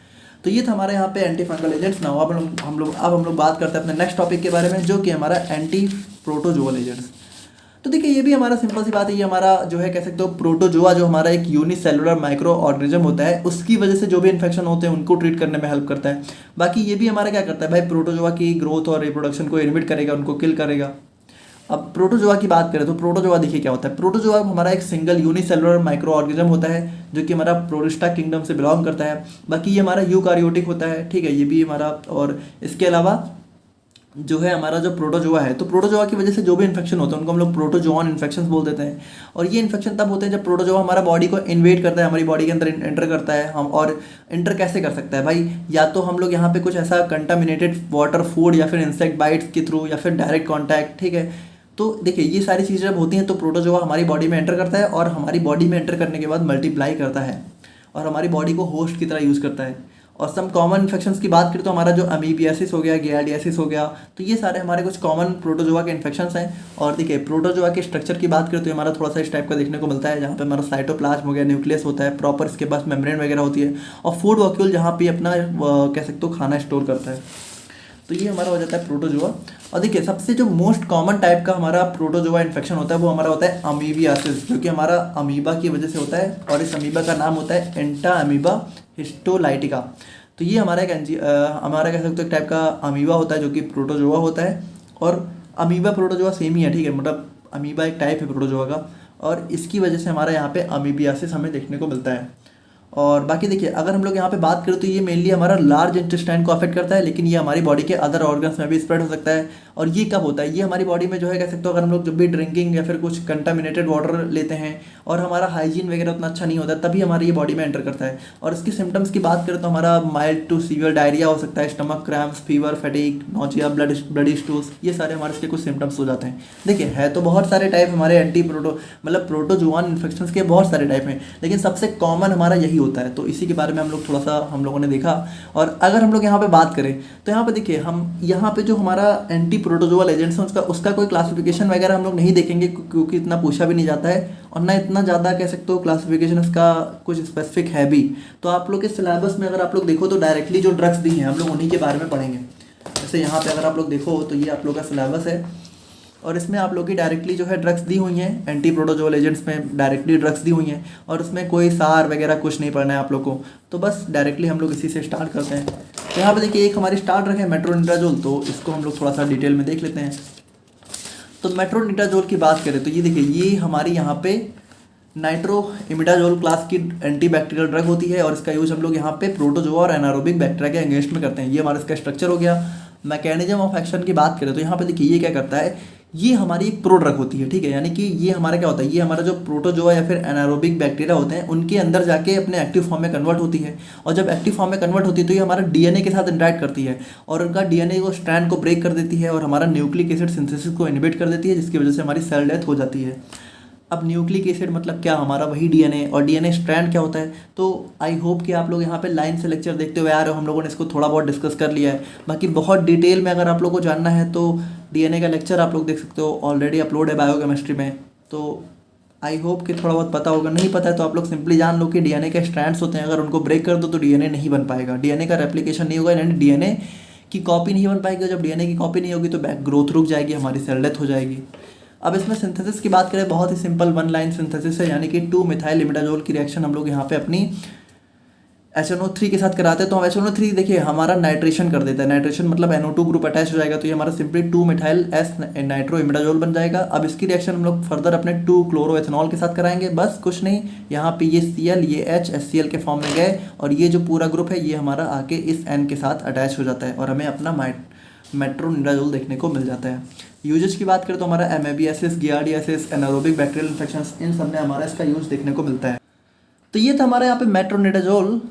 तो ये था हमारे यहाँ पे एंटी फंगल एजेंट्स। ना अब हम लोग बात करते हैं अपने नेक्स्ट टॉपिक के बारे में जो कि हमारा एंटी प्रोटोजोअल एजेंट्स। तो देखिए ये भी हमारा सिंपल सी बात है, ये हमारा जो है कह सकते हो प्रोटोजोआ जो हमारा एक यूनिसेलुलर माइक्रो ऑर्गेनिज्म होता है उसकी वजह से जो भी इन्फेक्शन होते हैं उनको ट्रीट करने में हेल्प करता है। बाकी ये भी हमारा क्या करता है भाई, प्रोटोजोआ की ग्रोथ और रिप्रोडक्शन को इनहिबिट करेगा, उनको किल करेगा। अब प्रोटोजोआ की बात करें तो प्रोटोजोआ देखिए क्या होता है, प्रोटोजोआ हमारा एक सिंगल यूनिसेलुलर माइक्रो ऑर्गेनिज्म होता है जो कि हमारा प्रोटिस्टा किंगडम से बिलोंग करता है। बाकी ये हमारा यूकारियोटिक होता है, ठीक है, ये भी हमारा। और इसके अलावा जो है हमारा जो प्रोटोजोआ है, तो प्रोटोजोआ की वजह से जो भी इन्फेक्शन होता है उनको हम लोग प्रोटोजोआन इन्फेक्शन बोल देते हैं। और ये इन्फेक्शन तब होते हैं जब प्रोटोजोआ हमारा बॉडी को इन्वेड करता है, हमारी बॉडी के अंदर एंटर करता है। हम और एंटर कैसे कर सकता है भाई, या तो हम लोग यहाँ पे कुछ ऐसा कंटामिनेटेड वाटर, फूड या फिर इंसेक्ट बाइट्स के थ्रू या फिर डायरेक्ट कॉन्टैक्ट, ठीक है। तो देखिए ये सारी चीज़ें जब होती हैं तो प्रोटोजोआ हमारी बॉडी में एंटर करता है और हमारी बॉडी में एंटर करने के बाद मल्टीप्लाई करता है और हमारी बॉडी को होस्ट की तरह यूज़ करता है। और सम कॉमन इन्फेक्शंस की बात करें तो हमारा जो अमीबियासिस हो गया, गियार्डियासिस हो गया, तो ये सारे हमारे कुछ कॉमन प्रोटोजोआ के इन्फेक्शंस हैं। और देखिए प्रोटोजोआ के स्ट्रक्चर की बात करें तो हमारा थोड़ा सा इस टाइप का देखने को मिलता है, जहाँ पे हमारा साइटोप्लाज्म हो गया, न्यूक्लियस होता है प्रॉपर, इसके पास मेम्ब्रेन वगैरह होती है और फूड वॉक्यूल जहाँ पे अपना कह सकते हो खाना स्टोर करता है। तो ये हमारा हो जाता है प्रोटोजोआ। और देखिए सबसे जो मोस्ट कॉमन टाइप का हमारा प्रोटोजोआ इन्फेक्शन होता है वो हमारा होता है अमीबियासिस, जो कि हमारा अमीबा की वजह से होता है और इस अमीबा का नाम होता है एंटा अमीबा हिस्टोलाइटिका। तो ये हमारा हमारा कह सकते हो एक टाइप का अमीबा होता है जो कि प्रोटोजोआ होता है। और अमीबा प्रोटोजोआ सेम ही है, ठीक है, मतलब अमीबा एक टाइप है प्रोटोजोआ का और इसकी वजह से हमारा यहाँ पे अमीबियासिस हमें देखने को मिलता है। और बाकी देखिए अगर हम लोग यहाँ पे बात करें तो ये मेनली हमारा लार्ज इंटेस्टाइन को अफेक्ट करता है, लेकिन ये हमारी बॉडी के अदर ऑर्गन्स में भी स्प्रेड हो सकता है। और ये कब होता है, ये हमारी बॉडी में जो है कह सकते हो अगर हम लोग जब भी ड्रिंकिंग या फिर कुछ कंटामिनेटेड वाटर लेते हैं और हमारा हाइजीन वगैरह उतना अच्छा नहीं होता तभी हमारी ये बॉडी में एंटर करता है। और इसकी सिम्टम्स की बात करें तो हमारा माइल्ड टू सीवियर डायरिया हो सकता है, stomach cramps, fever, fatigue, nausea, bloody stools, ये सारे हमारे इसके कुछ सिम्टम्स हो जाते हैं। देखिए है तो बहुत सारे टाइप हमारे मतलब प्रोटोजोआन इन्फेक्शन के बहुत सारे टाइप हैं, लेकिन सबसे कॉमन हमारा यही होता है। तो इसी के बारे में हम लोग थोड़ा सा हम लोगों ने देखा। और अगर हम लोग यहाँ पे बात करें तो यहाँ पे देखिए हम यहाँ पे जो हमारा एंटी प्रोटोजोअल एजेंट्स हैं उसका कोई क्लासिफिकेशन वगैरह हम लोग नहीं देखेंगे, क्योंकि इतना पूछा भी नहीं जाता है और ना इतना ज़्यादा कह सकते हो क्लासिफिकेशन इसका कुछ स्पेसिफिक है भी। तो आप लोग के सिलेबस में अगर आप लोग देखो तो डायरेक्टली जो ड्रग्स दी हैं हम लोग उन्हीं के बारे में पढ़ेंगे। जैसे यहाँ पे अगर आप लोग देखो तो ये आप लोग का सिलेबस है और इसमें आप लोग की डायरेक्टली जो है ड्रग्स दी हुई हैं, एंटी प्रोटोजोअल एजेंट्स में डायरेक्टली ड्रग्स दी हुई हैं और उसमें कोई सार वगैरह कुछ नहीं पढ़ना है आप लोग को। तो बस डायरेक्टली हम लोग इसी से स्टार्ट करते हैं। तो यहाँ पे देखिए एक हमारी स्टार्ट ड्रग है मेट्रोनिडाजोल, तो इसको हम लोग थोड़ा सा डिटेल में देख लेते हैं। तो मेट्रोनिडाजोल की बात करें तो ये देखिए ये हमारी यहाँ पे नाइट्रोइमिडाजोल क्लास की एंटीबैक्टीरियल ड्रग होती है और इसका यूज हम लोग यहाँ पे प्रोटोजोआ और एनारोबिक बैक्टीरिया के अगेंस्ट में करते हैं। ये हमारा इसका स्ट्रक्चर हो गया। मैकेनिज्म ऑफ एक्शन की बात करें तो यहाँ पे देखिए ये क्या करता है, ये हमारी एक प्रो ड्रग होती है, ठीक है। यानी कि ये हमारा क्या होता है, ये हमारा जो प्रोटोजोआ या फिर एनारोबिक बैक्टीरिया होते हैं उनके अंदर जाके अपने एक्टिव फॉर्म में कन्वर्ट होती है और जब एक्टिव फॉर्म में कन्वर्ट होती है तो ये हमारा डीएनए के साथ इंटरेक्ट करती है और उनका डीएनए को स्ट्रैंड को ब्रेक कर देती है और हमारा न्यूक्लिक एसिड सिंथेसिस को इनहिबिट कर देती है, जिसकी वजह से हमारी सेल डेथ हो जाती है। अब न्यूक्लिक एसिड मतलब क्या, हमारा वही डीएनए, और डीएनए स्ट्रैंड क्या होता है। तो आई होप कि आप लोग यहाँ पे लाइन से लेक्चर देखते हुए आ रहे हो, हम लोगों ने इसको थोड़ा बहुत डिस्कस कर लिया है। बाकी बहुत डिटेल में अगर आप लोग को जानना है तो डीएनए का लेक्चर आप लोग देख सकते हो, ऑलरेडी अपलोड है बायोकेमिस्ट्री में। तो आई होप कि थोड़ा बहुत पता होगा, नहीं पता है तो आप लोग सिंपली जान लो कि डीएनए के स्ट्रैंड्स होते हैं, अगर उनको ब्रेक कर दो तो डीएनए नहीं बन पाएगा, डीएनए का रेप्लिकेशन नहीं होगा, यानी डीएनए की कॉपी नहीं बन पाएगी। जब डीएनए की कॉपी नहीं होगी तो बैक ग्रोथ रुक जाएगी, हमारी सेल डेथ हो जाएगी। अब इसमें सिंथेसिस की बात करें, बहुत ही सिंपल वन लाइन सिंथेसिस है, यानी कि 2 मिथाइल इमिडाजोल की रिएक्शन हम लोग यहाँ पे अपनी HNO3 के साथ कराते हैं। तो हम HNO3 देखिए हमारा नाइट्रेशन कर देता है, नाइट्रेशन मतलब NO2 ग्रुप अटैच हो जाएगा तो ये हमारा simply 2 methyl S nitro imidazole बन जाएगा। अब इसकी रिएक्शन हम लोग फर्दर अपने 2 क्लोरोएथेनॉल के साथ कराएंगे, बस कुछ नहीं। यहाँ पे ये Cl ये H HCl के फॉर्म में गए और ये जो पूरा ग्रुप है ये हमारा आके इस N के साथ अटैच हो जाता है और हमें अपना मेट्रोनिडाजोल देखने को मिल जाता है। यूजेस की बात करें तो हमारा एमेबियासिस, गियार्डियासिस, एनारोबिक बैक्टीरियल इन्फेक्शंस, इन सब में हमारा इसका यूज देखने को मिलता है। तो ये था हमारे यहाँ पे मेट्रोनिडाजोल।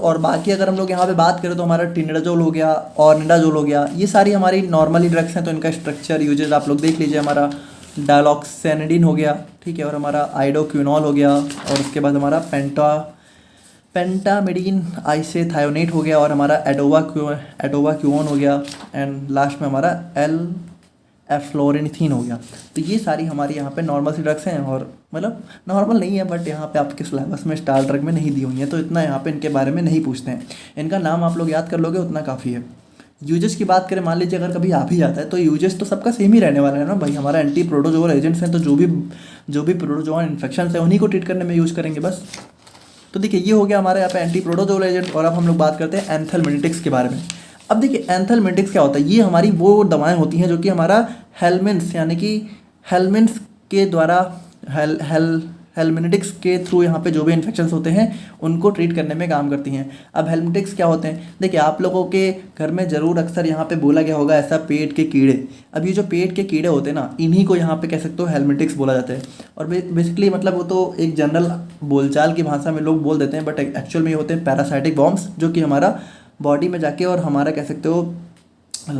और बाकी अगर हम लोग यहाँ पे बात करें तो हमारा टिनिडाजोल हो गया और निडाजोल हो गया, ये सारी हमारी नॉर्मली ड्रग्स हैं। तो इनका स्ट्रक्चर यूजेस आप लोग देख लीजिए। हमारा डायलॉक्सेनिडीन हो गया, ठीक है, और हमारा आइडोक्विनॉल हो गया, और उसके बाद हमारा पेंटामिडीन आइसेथायोनेट हो गया, और हमारा एडोवाक्यूओन हो गया, एंड लास्ट में हमारा एफ्लोरेनिथीन हो गया। तो ये सारी हमारी यहाँ पे नॉर्मल सी ड्रग्स हैं, और मतलब नॉर्मल नहीं है बट यहाँ पे आपके सिलेबस में स्टार ड्रग में नहीं दी हुई है, तो इतना यहाँ पे इनके बारे में नहीं पूछते हैं। इनका नाम आप लोग याद कर लोगे उतना काफ़ी है। यूजेस की बात करें, मान लीजिए अगर कभी आ भी जाता है तो यूजेस तो सबका सेम ही रहने वाला है ना भाई, हमारा एंटी प्रोटोजोअल एजेंट्स हैं, तो जो भी प्रोटोजोअल इन्फेक्शन है उन्हीं को ट्रीट करने में यूज़ करेंगे बस। तो देखिए ये हो गया हमारे यहाँ पे एंटी प्रोटोजोअल एजेंट। और अब हम लोग बात करते हैं एंथेल्मिंटिक्स के बारे में। अब देखिए एंथेल्मिंटिक्स क्या होता है, ये हमारी वो दवाएं होती हैं जो कि हमारा हेलमिन्ट्स यानी कि हेलमिन्ट्स के द्वारा हेलमिनेटिक्स के थ्रू यहाँ पे जो भी इन्फेक्शंस होते हैं उनको ट्रीट करने में काम करती हैं। अब हेलमिनेटिक्स क्या होते हैं, देखिए आप लोगों के घर में ज़रूर अक्सर यहाँ पे बोला गया होगा ऐसा पेट के कीड़े। अब ये जो पेट के कीड़े होते हैं ना, इन्हीं को यहाँ पे कह सकते हो हेलमिनेटिक्स बोला जाता है। और बेसिकली मतलब वो तो एक जनरल बोलचाल की भाषा में लोग बोल देते हैं, बट एक्चुअल में ये होते हैं पैरासाइटिक वॉर्म्स, जो कि हमारा बॉडी में जाके और हमारा कह सकते हो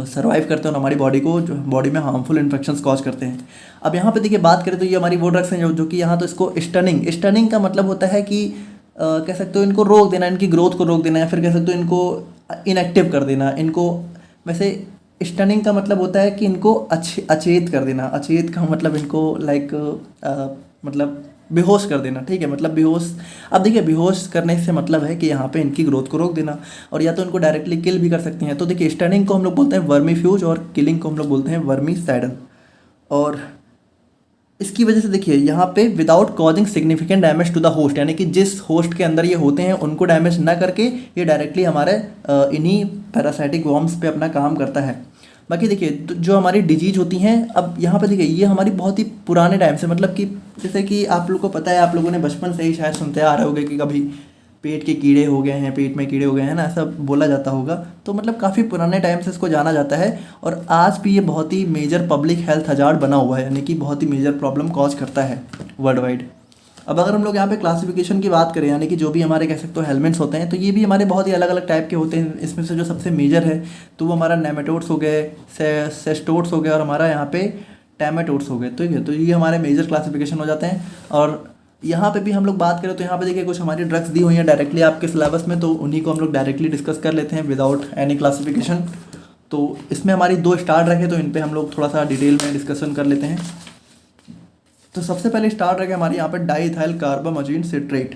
सर्वाइव करते हैं और हमारी बॉडी को जो बॉडी में हार्मफुल इन्फेक्शंस कॉज करते हैं। अब यहाँ पे देखिए बात करें तो ये हमारी वो ड्रग्स हैं जो कि यहाँ तो इसको स्टनिंग का मतलब होता है कि कह सकते हो इनको रोक देना, इनकी ग्रोथ को रोक देना, या फिर कह सकते हो इनको इनएक्टिव कर देना। इनको वैसे स्टनिंग का मतलब होता है कि इनको अचेत कर देना। अचेत का मतलब इनको मतलब बेहोश कर देना, ठीक है, मतलब बेहोश। अब देखिए बेहोश करने से मतलब है कि यहाँ पे इनकी ग्रोथ को रोक देना, और या तो इनको डायरेक्टली किल भी कर सकते हैं। तो देखिए स्टनिंग को हम लोग बोलते हैं वर्मीफ्यूज और किलिंग को हम लोग बोलते हैं वर्मीसाइडन। और इसकी वजह से देखिए यहाँ पे without causing significant damage to the host, यानी कि जिस होस्ट के अंदर ये होते हैं उनको डैमेज ना करके ये डायरेक्टली हमारे इन्हीं पैरासाइटिक वॉर्म्स पे अपना काम करता है। बाकी देखिए जो हमारी डिजीज होती हैं, अब यहाँ पे देखिए ये हमारी बहुत ही पुराने टाइम से, मतलब कि जैसे कि आप लोग को पता है, आप लोगों ने बचपन से ही शायद सुनते आ रहे होंगे कि कभी पेट के कीड़े हो गए हैं, पेट में कीड़े हो गए हैं ना, ऐसा बोला जाता होगा। तो मतलब काफ़ी पुराने टाइम से इसको जाना जाता है और आज भी ये बहुत ही मेजर पब्लिक हेल्थ हजार्ड बना हुआ है, यानी कि बहुत ही मेजर प्रॉब्लम कॉज करता है वर्ल्ड वाइड। अब अगर हम लोग यहाँ पे क्लासिफिकेशन की बात करें, यानी कि जो भी हमारे कह सकते हो हेलमेट्स होते हैं, तो ये भी हमारे बहुत ही अलग अलग टाइप के होते हैं। इसमें से जो सबसे मेजर है तो वो हमारा नेमेटोड्स हो गए, सेस्टोड्स हो गए और हमारा यहाँ पे टैमेटोड्स हो गए। ठीक है, तो ये हमारे मेजर क्लासिफिकेशन हो जाते हैं। और यहाँ पे भी हम लोग बात करें तो यहाँ पे देखिए कुछ हमारी ड्रग्स दी हुई हैं डायरेक्टली आपके सिलेबस में, तो उन्हीं को हम लोग डायरेक्टली डिस्कस कर लेते हैं विदाउट एनी क्लासिफिकेशन। तो इसमें हमारी 2 स्टार ड्रग है, तो इन पर हम लोग थोड़ा सा डिटेल में डिस्कशन कर लेते हैं। तो सबसे पहले स्टार ड्रग है हमारी यहाँ पे डाइइथाइल कार्बामेजिन सिट्रेट।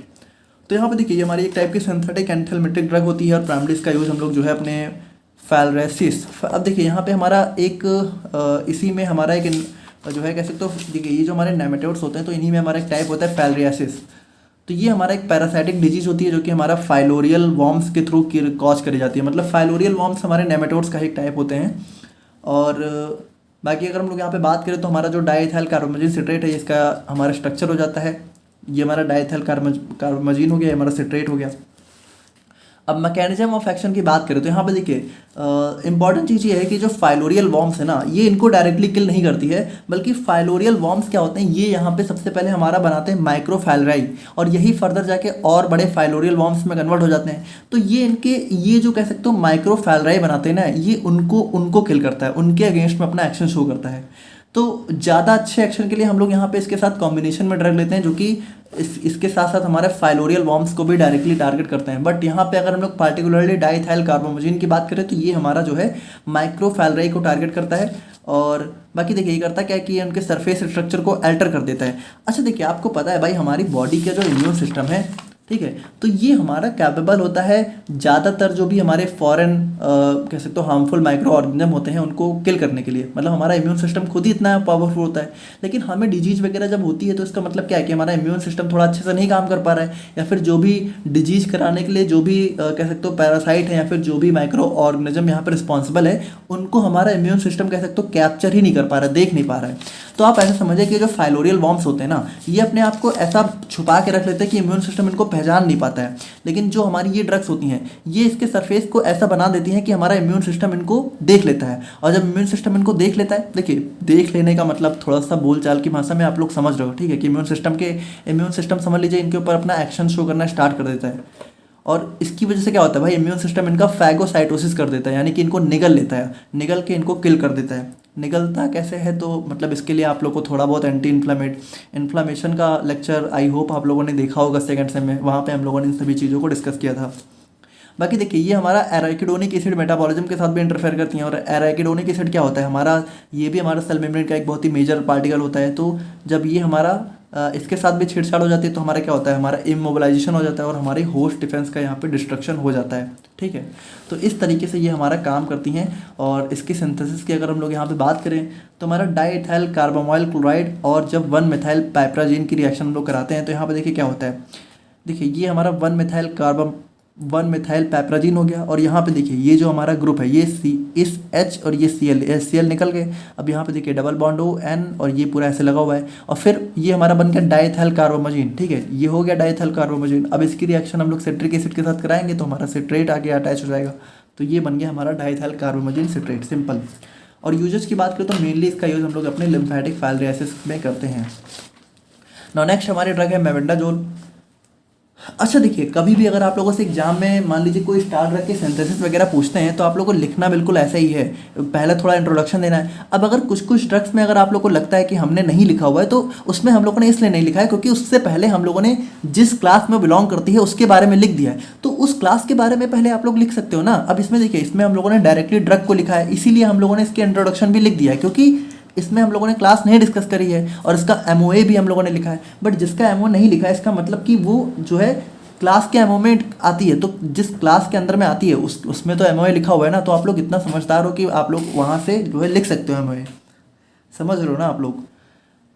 तो यहाँ पे देखिए ये हमारी एक टाइप की सिंथेटिक एंथेल्मेटिक ड्रग होती है और प्राइमरी इसका यूज़ हम लोग जो है अपने फैलरेसिस। अब देखिए यहाँ पे हमारा एक इसी में हमारा एक जो है कह सकते हो, देखिए ये जो हमारे नेमेटोड्स होते हैं तो इन्हीं में हमारा एक टाइप होता है फैलरियासिस। तो ये हमारा एक पैरासाइटिक डिजीज होती है जो कि हमारा फाइलोरियल वॉर्म्स के थ्रू कॉज करी जाती है। मतलब फाइलोरियल वॉर्म्स हमारे नेमेटोड्स का एक टाइप होते हैं। और बाकी अगर हम लोग यहाँ पे बात करें तो हमारा जो डाइइथाइल कार्बामेजिन सिट्रेट है, इसका हमारा स्ट्रक्चर हो जाता है, ये हमारा डाइइथाइल कार्बामेजिन हो गया, हमारा सिट्रेट हो गया। अब मैकेनिज्म ऑफ एक्शन की बात करें तो यहाँ पे देखिए इंपॉर्टेंट चीज़ ये है कि जो फाइलोरियल वॉर्म्स है ना, ये इनको डायरेक्टली किल नहीं करती है, बल्कि फाइलोरियल वॉर्म्स क्या होते हैं, ये यहाँ पे सबसे पहले हमारा बनाते हैं माइक्रोफैलराई और यही फर्दर जाके और बड़े फाइलोरियल वॉर्म्स में कन्वर्ट हो जाते हैं। तो ये जो कह सकते हो माइक्रोफैलराई बनाते हैं ना, ये उनको किल करता है, उनके अगेंस्ट में अपना एक्शन शो करता है। तो ज़्यादा अच्छे एक्शन के लिए हम लोग यहाँ पे इसके साथ कॉम्बिनेशन में ड्रग लेते हैं जो कि इसके साथ साथ हमारे फाइलोरियल वॉर्म्स को भी डायरेक्टली टारगेट करते हैं। बट यहाँ पे अगर हम लोग पार्टिकुलरली डाइइथाइल कार्बामेजिन की बात करें तो ये हमारा जो है माइक्रोफैलराई को टारगेट करता है। और बाकी देखिए ये करता क्या है कि ये उनके सरफेस स्ट्रक्चर को अल्टर कर देता है। अच्छा देखिए आपको पता है भाई, हमारी बॉडी का जो इम्यून सिस्टम है, ठीक है, तो ये हमारा कैपेबल होता है ज़्यादातर जो भी हमारे फॉरेन कह सकते हो हार्मफुल माइक्रो ऑर्गेनिज्म होते हैं उनको किल करने के लिए। मतलब हमारा इम्यून सिस्टम खुद ही इतना पावरफुल होता है। लेकिन हमें डिजीज वगैरह जब होती है तो इसका मतलब क्या है कि हमारा इम्यून सिस्टम थोड़ा अच्छे से नहीं काम कर पा रहा है, या फिर जो भी डिजीज कराने के लिए जो भी कह सकते हो पैरासाइट है या फिर जो भी माइक्रो ऑर्गेनिज्म यहाँ पर रिस्पॉन्सिबल है, उनको हमारा इम्यून सिस्टम कह सकते हो कैप्चर ही नहीं कर पा रहा है, देख नहीं पा रहा है। तो आप ऐसा समझिए कि जो फाइलोरियल वॉर्म्स होते हैं ना, ये अपने आप को ऐसा छुपा के रख लेते हैं कि इम्यून सिस्टम इनको पहचान नहीं पाता है। लेकिन जो हमारी ये ड्रग्स होती हैं, ये इसके सरफेस को ऐसा बना देती हैं कि हमारा इम्यून सिस्टम इनको देख लेता है। और जब इम्यून सिस्टम इनको देख लेता है, देखिए देख लेने का मतलब थोड़ा सा बोलचाल की भाषा में आप लोग समझ रहे हो, ठीक है, कि इम्यून सिस्टम समझ लीजिए इनके ऊपर अपना एक्शन शो करना स्टार्ट कर देता है। और इसकी वजह से क्या होता है भाई, इम्यून सिस्टम इनका फैगोसाइटोसिस कर देता है, यानी कि इनको निगल लेता है, निगल के इनको किल कर देता है। निगलता कैसे है, तो मतलब इसके लिए आप लोग को थोड़ा बहुत एंटी इन्फ्लामेशन का लेक्चर आई होप आप लोगों ने देखा होगा सेकंड सेम में, वहाँ पे हम लोगों ने इन सभी चीज़ों को डिस्कस किया था। बाकी देखिए ये हमारा एराकिडोनिक एसिड मेटाबॉलिज्म के साथ भी इंटरफेयर करती हैं। और एराकिडोनिक एसिड क्या होता है, हमारा ये भी हमारा सेल मेम्ब्रेन का एक बहुत ही मेजर पार्टिकल होता है। तो जब ये हमारा इसके साथ भी छेड़छाड़ हो जाती है तो हमारा क्या होता है, हमारा इमोबिलाइजेशन हो जाता है और हमारी होस्ट डिफेंस का यहाँ पे डिस्ट्रक्शन हो जाता है, ठीक है। तो इस तरीके से ये हमारा काम करती हैं। और इसकी सिंथेसिस की अगर हम लोग यहाँ पे बात करें तो हमारा डाइइथाइल कार्बामोइल क्लोराइड और जब 1-मिथाइल पाइपराजीन की रिएक्शन हम लोग कराते हैं तो यहाँ पे देखिए क्या होता है, देखिए ये हमारा 1-मिथाइल पैपराजीन हो गया। और यहाँ पे देखिए ये जो हमारा ग्रुप है, ये इस H और ये Cl निकल गए। अब यहाँ पे देखिए डबल बॉन्ड O N और ये पूरा ऐसे लगा हुआ है। और फिर ये हमारा बन गया डाइइथाइल कार्बामेजिन, ठीक है, ये हो गया डाइइथाइल कार्बामेजिन। अब इसकी रिएक्शन हम लोग सिट्रिक एसिड के साथ कराएंगे तो हमारा सिट्रेट आगे अटैच हो जाएगा। तो ये बन गया हमारा डाइइथाइल कार्बामेजिन सिट्रेट, सिंपल। और यूजेस की बात करें तो मेनली इसका यूज़ हम लोग अपने लिम्फेटिक फाइलरियासिस में करते हैं। नाउ नेक्स्ट हमारी ड्रग है मेबेंडाजोल। अच्छा देखिए कभी भी अगर आप लोगों से एग्जाम में मान लीजिए कोई स्टार ड्रग के सिंथेसिस वगैरह पूछते हैं तो आप लोगों को लिखना बिल्कुल ऐसा ही है, पहले थोड़ा इंट्रोडक्शन देना है। अब अगर कुछ ड्रग्स में अगर आप लोग को लगता है कि हमने नहीं लिखा हुआ है तो उसमें हम लोगों ने इसलिए नहीं लिखा है क्योंकि उससे पहले हम लोगों ने जिस क्लास में बिलोंग करती है उसके बारे में लिख दिया है, तो उस क्लास के बारे में पहले आप लोग लिख सकते हो ना। अब इसमें देखिए इसमें हम लोगों ने डायरेक्टली ड्रग को लिखा है, इसीलिए हम लोगों ने इसके इंट्रोडक्शन भी लिख दिया है, क्योंकि इसमें हम लोगों ने क्लास नहीं डिस्कस करी है और इसका एमओए भी हम लोगों ने लिखा है। बट जिसका एमओ नहीं लिखा है इसका मतलब कि वो जो है क्लास के एमओ में आती है, तो जिस क्लास के अंदर में आती है उसमें तो एमओए लिखा हुआ है ना। तो आप लोग इतना समझदार हो कि आप लोग वहाँ से जो है लिख सकते हो एमओए, समझ रहे हो ना आप लोग।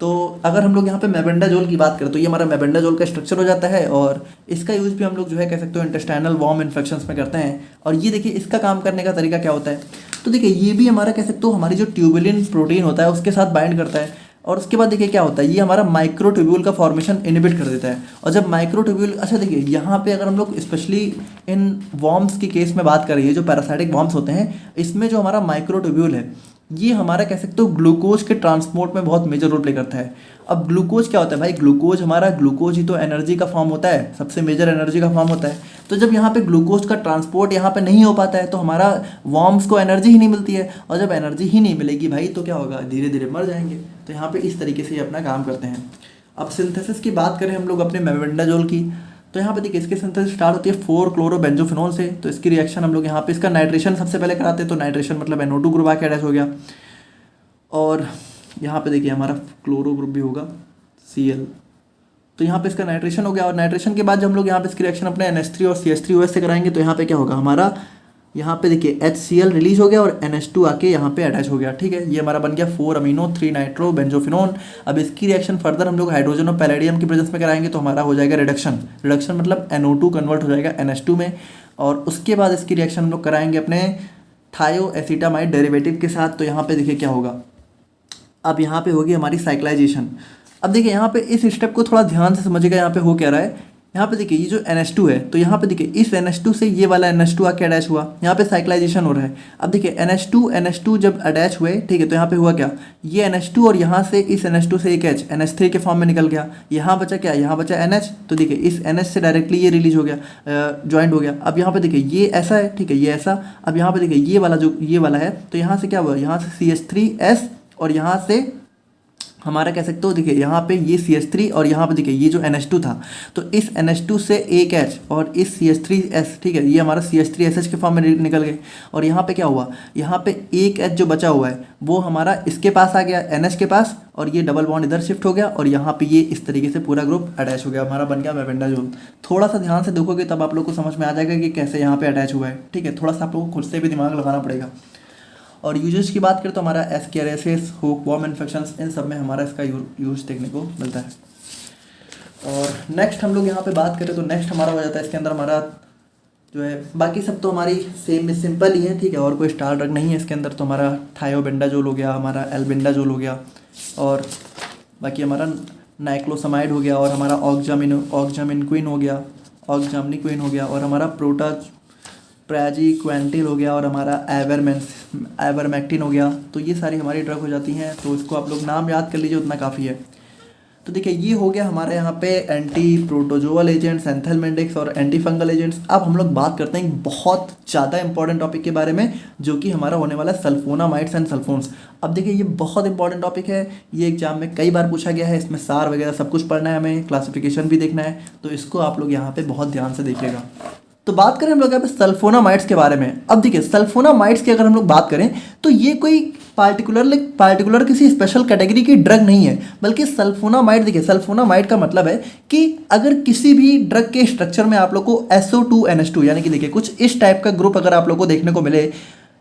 तो अगर हम लोग यहाँ पे मेबेंडाजोल की बात करें तो ये हमारा मेबेंडाजोल का स्ट्रक्चर हो जाता है और इसका यूज़ भी हम लोग जो है कह सकते हो इंटेस्टाइनल वॉर्म इन्फेक्शंस में करते हैं। और ये देखिए इसका काम करने का तरीका क्या होता है, तो देखिए ये भी हमारा कह सकते हो हमारी जो ट्यूबुलिन प्रोटीन होता है उसके साथ बाइंड करता है, और उसके बाद देखिए क्या होता है, ये हमारा माइक्रोट्यूब्यूल का फॉर्मेशन इनहिबिट कर देता है। और जब माइक्रोट्यूब्यूल, अच्छा देखिए यहाँ पे अगर हम लोग स्पेशली इन वॉर्म्स की केस में बात करें, ये जो पैरासाइटिक वॉर्म्स होते हैं, इसमें जो हमारा माइक्रोट्यूब्यूल है ये हमारा कह सकते हो ग्लूकोज के ट्रांसपोर्ट में बहुत मेजर रोल प्ले करता है। अब ग्लूकोज क्या होता है भाई, ग्लूकोज हमारा, ग्लूकोज ही तो एनर्जी का फॉर्म होता है, सबसे मेजर एनर्जी का फॉर्म होता है। तो जब यहाँ पे ग्लूकोज का ट्रांसपोर्ट यहाँ पे नहीं हो पाता है तो हमारा वॉर्म्स को एनर्जी ही नहीं मिलती है, और जब एनर्जी ही नहीं मिलेगी भाई तो क्या होगा, धीरे धीरे मर जाएंगे। तो यहाँ पे इस तरीके से ये अपना काम करते हैं। अब सिंथेसिस की बात करें हम लोग अपने मेबेंडाजोल की, तो यहाँ पे देखिए इसकी सिंथेसिस स्टार्ट होती है 4-क्लोरोबेंजोफिनोल से। तो इसकी रिएक्शन हम लोग यहाँ पे इसका नाइट्रेशन सबसे पहले कराते हैं, तो नाइट्रेशन मतलब NO2 ग्रुप आके अटैच हो गया, और यहाँ पे देखिए हमारा क्लोरो ग्रुप भी होगा Cl। तो यहाँ पे इसका नाइट्रेशन हो गया, और नाइट्रेशन के बाद जब हम लोग यहाँ पे इसकी रिएक्शन अपने NH3 और CH3OH से कराएंगे तो यहाँ पे क्या होगा, हमारा यहाँ पे देखिए HCl रिलीज हो गया और NH2 आके यहाँ पे अटैच हो गया। ठीक है, ये हमारा बन गया 4-अमीनो 3-नाइट्रो-बेंजोफिनोन। अब इसकी रिएक्शन फर्दर हम लोग हाइड्रोजन और पैलेडियम की प्रेजेंस में कराएंगे तो हमारा हो जाएगा रिडक्शन। रिडक्शन मतलब NO2 कन्वर्ट हो जाएगा NH2 में, और उसके बाद इसकी रिएक्शन हम लोग कराएंगे अपने थायोएसिटामाइड डेरिवेटिव के साथ। तो यहाँ पे देखिए क्या होगा, अब यहाँ पे होगी हमारी साइक्लाइजेशन। अब देखिए यहाँ पे इस स्टेप को थोड़ा ध्यान से समझिएगा, यहाँ पे हो क्या रहा है। यहाँ पे देखिए ये जो NH2 है, तो यहाँ पे देखिए इस NH2 से ये वाला NH2 आके अटैच हुआ, यहाँ पे साइक्लाइजेशन हो रहा है। अब देखिए NH2 जब अटैच हुए, ठीक है, तो यहाँ पे हुआ क्या, ये NH2 और यहाँ से इस NH2 से एक H NH3 के फॉर्म में निकल गया। यहाँ बचा क्या, यहाँ बचा NH। तो देखिए इस NH से डायरेक्टली ये रिलीज हो गया, ज्वाइंट हो गया। अब यहाँ पे देखिए ये ऐसा है, ठीक है, ये ऐसा। अब यहाँ पे देखिए ये वाला जो ये वाला है, तो यहाँ से क्या हुआ, यहाँ से CH3S और यहाँ से हमारा कह सकते हो देखिए यहाँ पे ये CH3 और यहाँ पे देखिए ये जो NH2 था, तो इस NH2 से एक H और इस CH3S, ठीक है, ये हमारा CH3SH के फॉर्म में निकल गए। और यहाँ पे क्या हुआ, यहाँ पे एक H जो बचा हुआ है वो हमारा इसके पास आ गया, NH के पास, और ये डबल बॉन्ड इधर शिफ्ट हो गया, और यहाँ पे ये इस तरीके से पूरा ग्रुप अटैच हो गया, हमारा बन गया मेबेंडाजोल। थोड़ा सा ध्यान से देखोगे तब आप लोग को समझ में आ जाएगा कि कैसे यहाँ पे अटैच हुआ है। ठीक है, थोड़ा सा आप लोगों को खुद से भी दिमाग लगाना पड़ेगा। और यूजेस की बात करें तो हमारा एस्केरेसिस, हुक वॉर्म इन्फेक्शंस, इन सब में हमारा इसका यूज देखने को मिलता है। और नेक्स्ट हम लोग यहाँ पे बात करें तो नेक्स्ट हमारा हो जाता है इसके अंदर हमारा जो है, बाकी सब तो हमारी सेम सिंपल ही है, ठीक है, और कोई स्टार ड्रग नहीं है इसके अंदर। तो हमारा थायोबेंडाजोल हो गया, हमारा एल्बेंडाजोल हो गया, और बाकी हमारा नाइक्लोसमाइड हो गया, और हमारा ऑक्जामिनक्विन हो गया, ऑक्जामनिक्विन हो गया, और हमारा प्राजीक्वेंटिल हो गया, और हमारा एवरमेक्टिन हो गया। तो ये सारी हमारी ड्रग हो जाती हैं, तो इसको आप लोग नाम याद कर लीजिए, उतना काफ़ी है। तो देखिए ये हो गया हमारे यहाँ पे एंटी प्रोटोजोअल एजेंट्स, एंथेल्मेंटिक्स और एंटी फंगल एजेंट्स। अब हम लोग बात करते हैं बहुत ज़्यादा इंपॉर्टेंट टॉपिक के बारे में, जो कि हमारा होने वाला है सल्फोनामाइड्स एंड सल्फोन्स। अब देखिए ये बहुत इंपॉर्टेंट टॉपिक है, ये एग्जाम में कई बार पूछा गया है, इसमें सार वगैरह सब कुछ पढ़ना है, हमें क्लासिफिकेशन भी देखना है, तो इसको आप लोग यहाँ पर बहुत ध्यान से देखिएगा। तो बात करें हम लोग यहाँ पे सल्फोनामाइड्स के बारे में। अब देखिए सल्फोनामाइड्स की अगर हम लोग बात करें तो ये कोई पार्टिकुलर किसी स्पेशल कैटेगरी की ड्रग नहीं है, बल्कि सल्फोनामाइड, देखिए सल्फोनामाइड का मतलब है कि अगर किसी भी ड्रग के स्ट्रक्चर में आप लोग को SO2NH2 यानी कि देखिए कुछ इस टाइप का ग्रुप अगर आप लोग को देखने को मिले,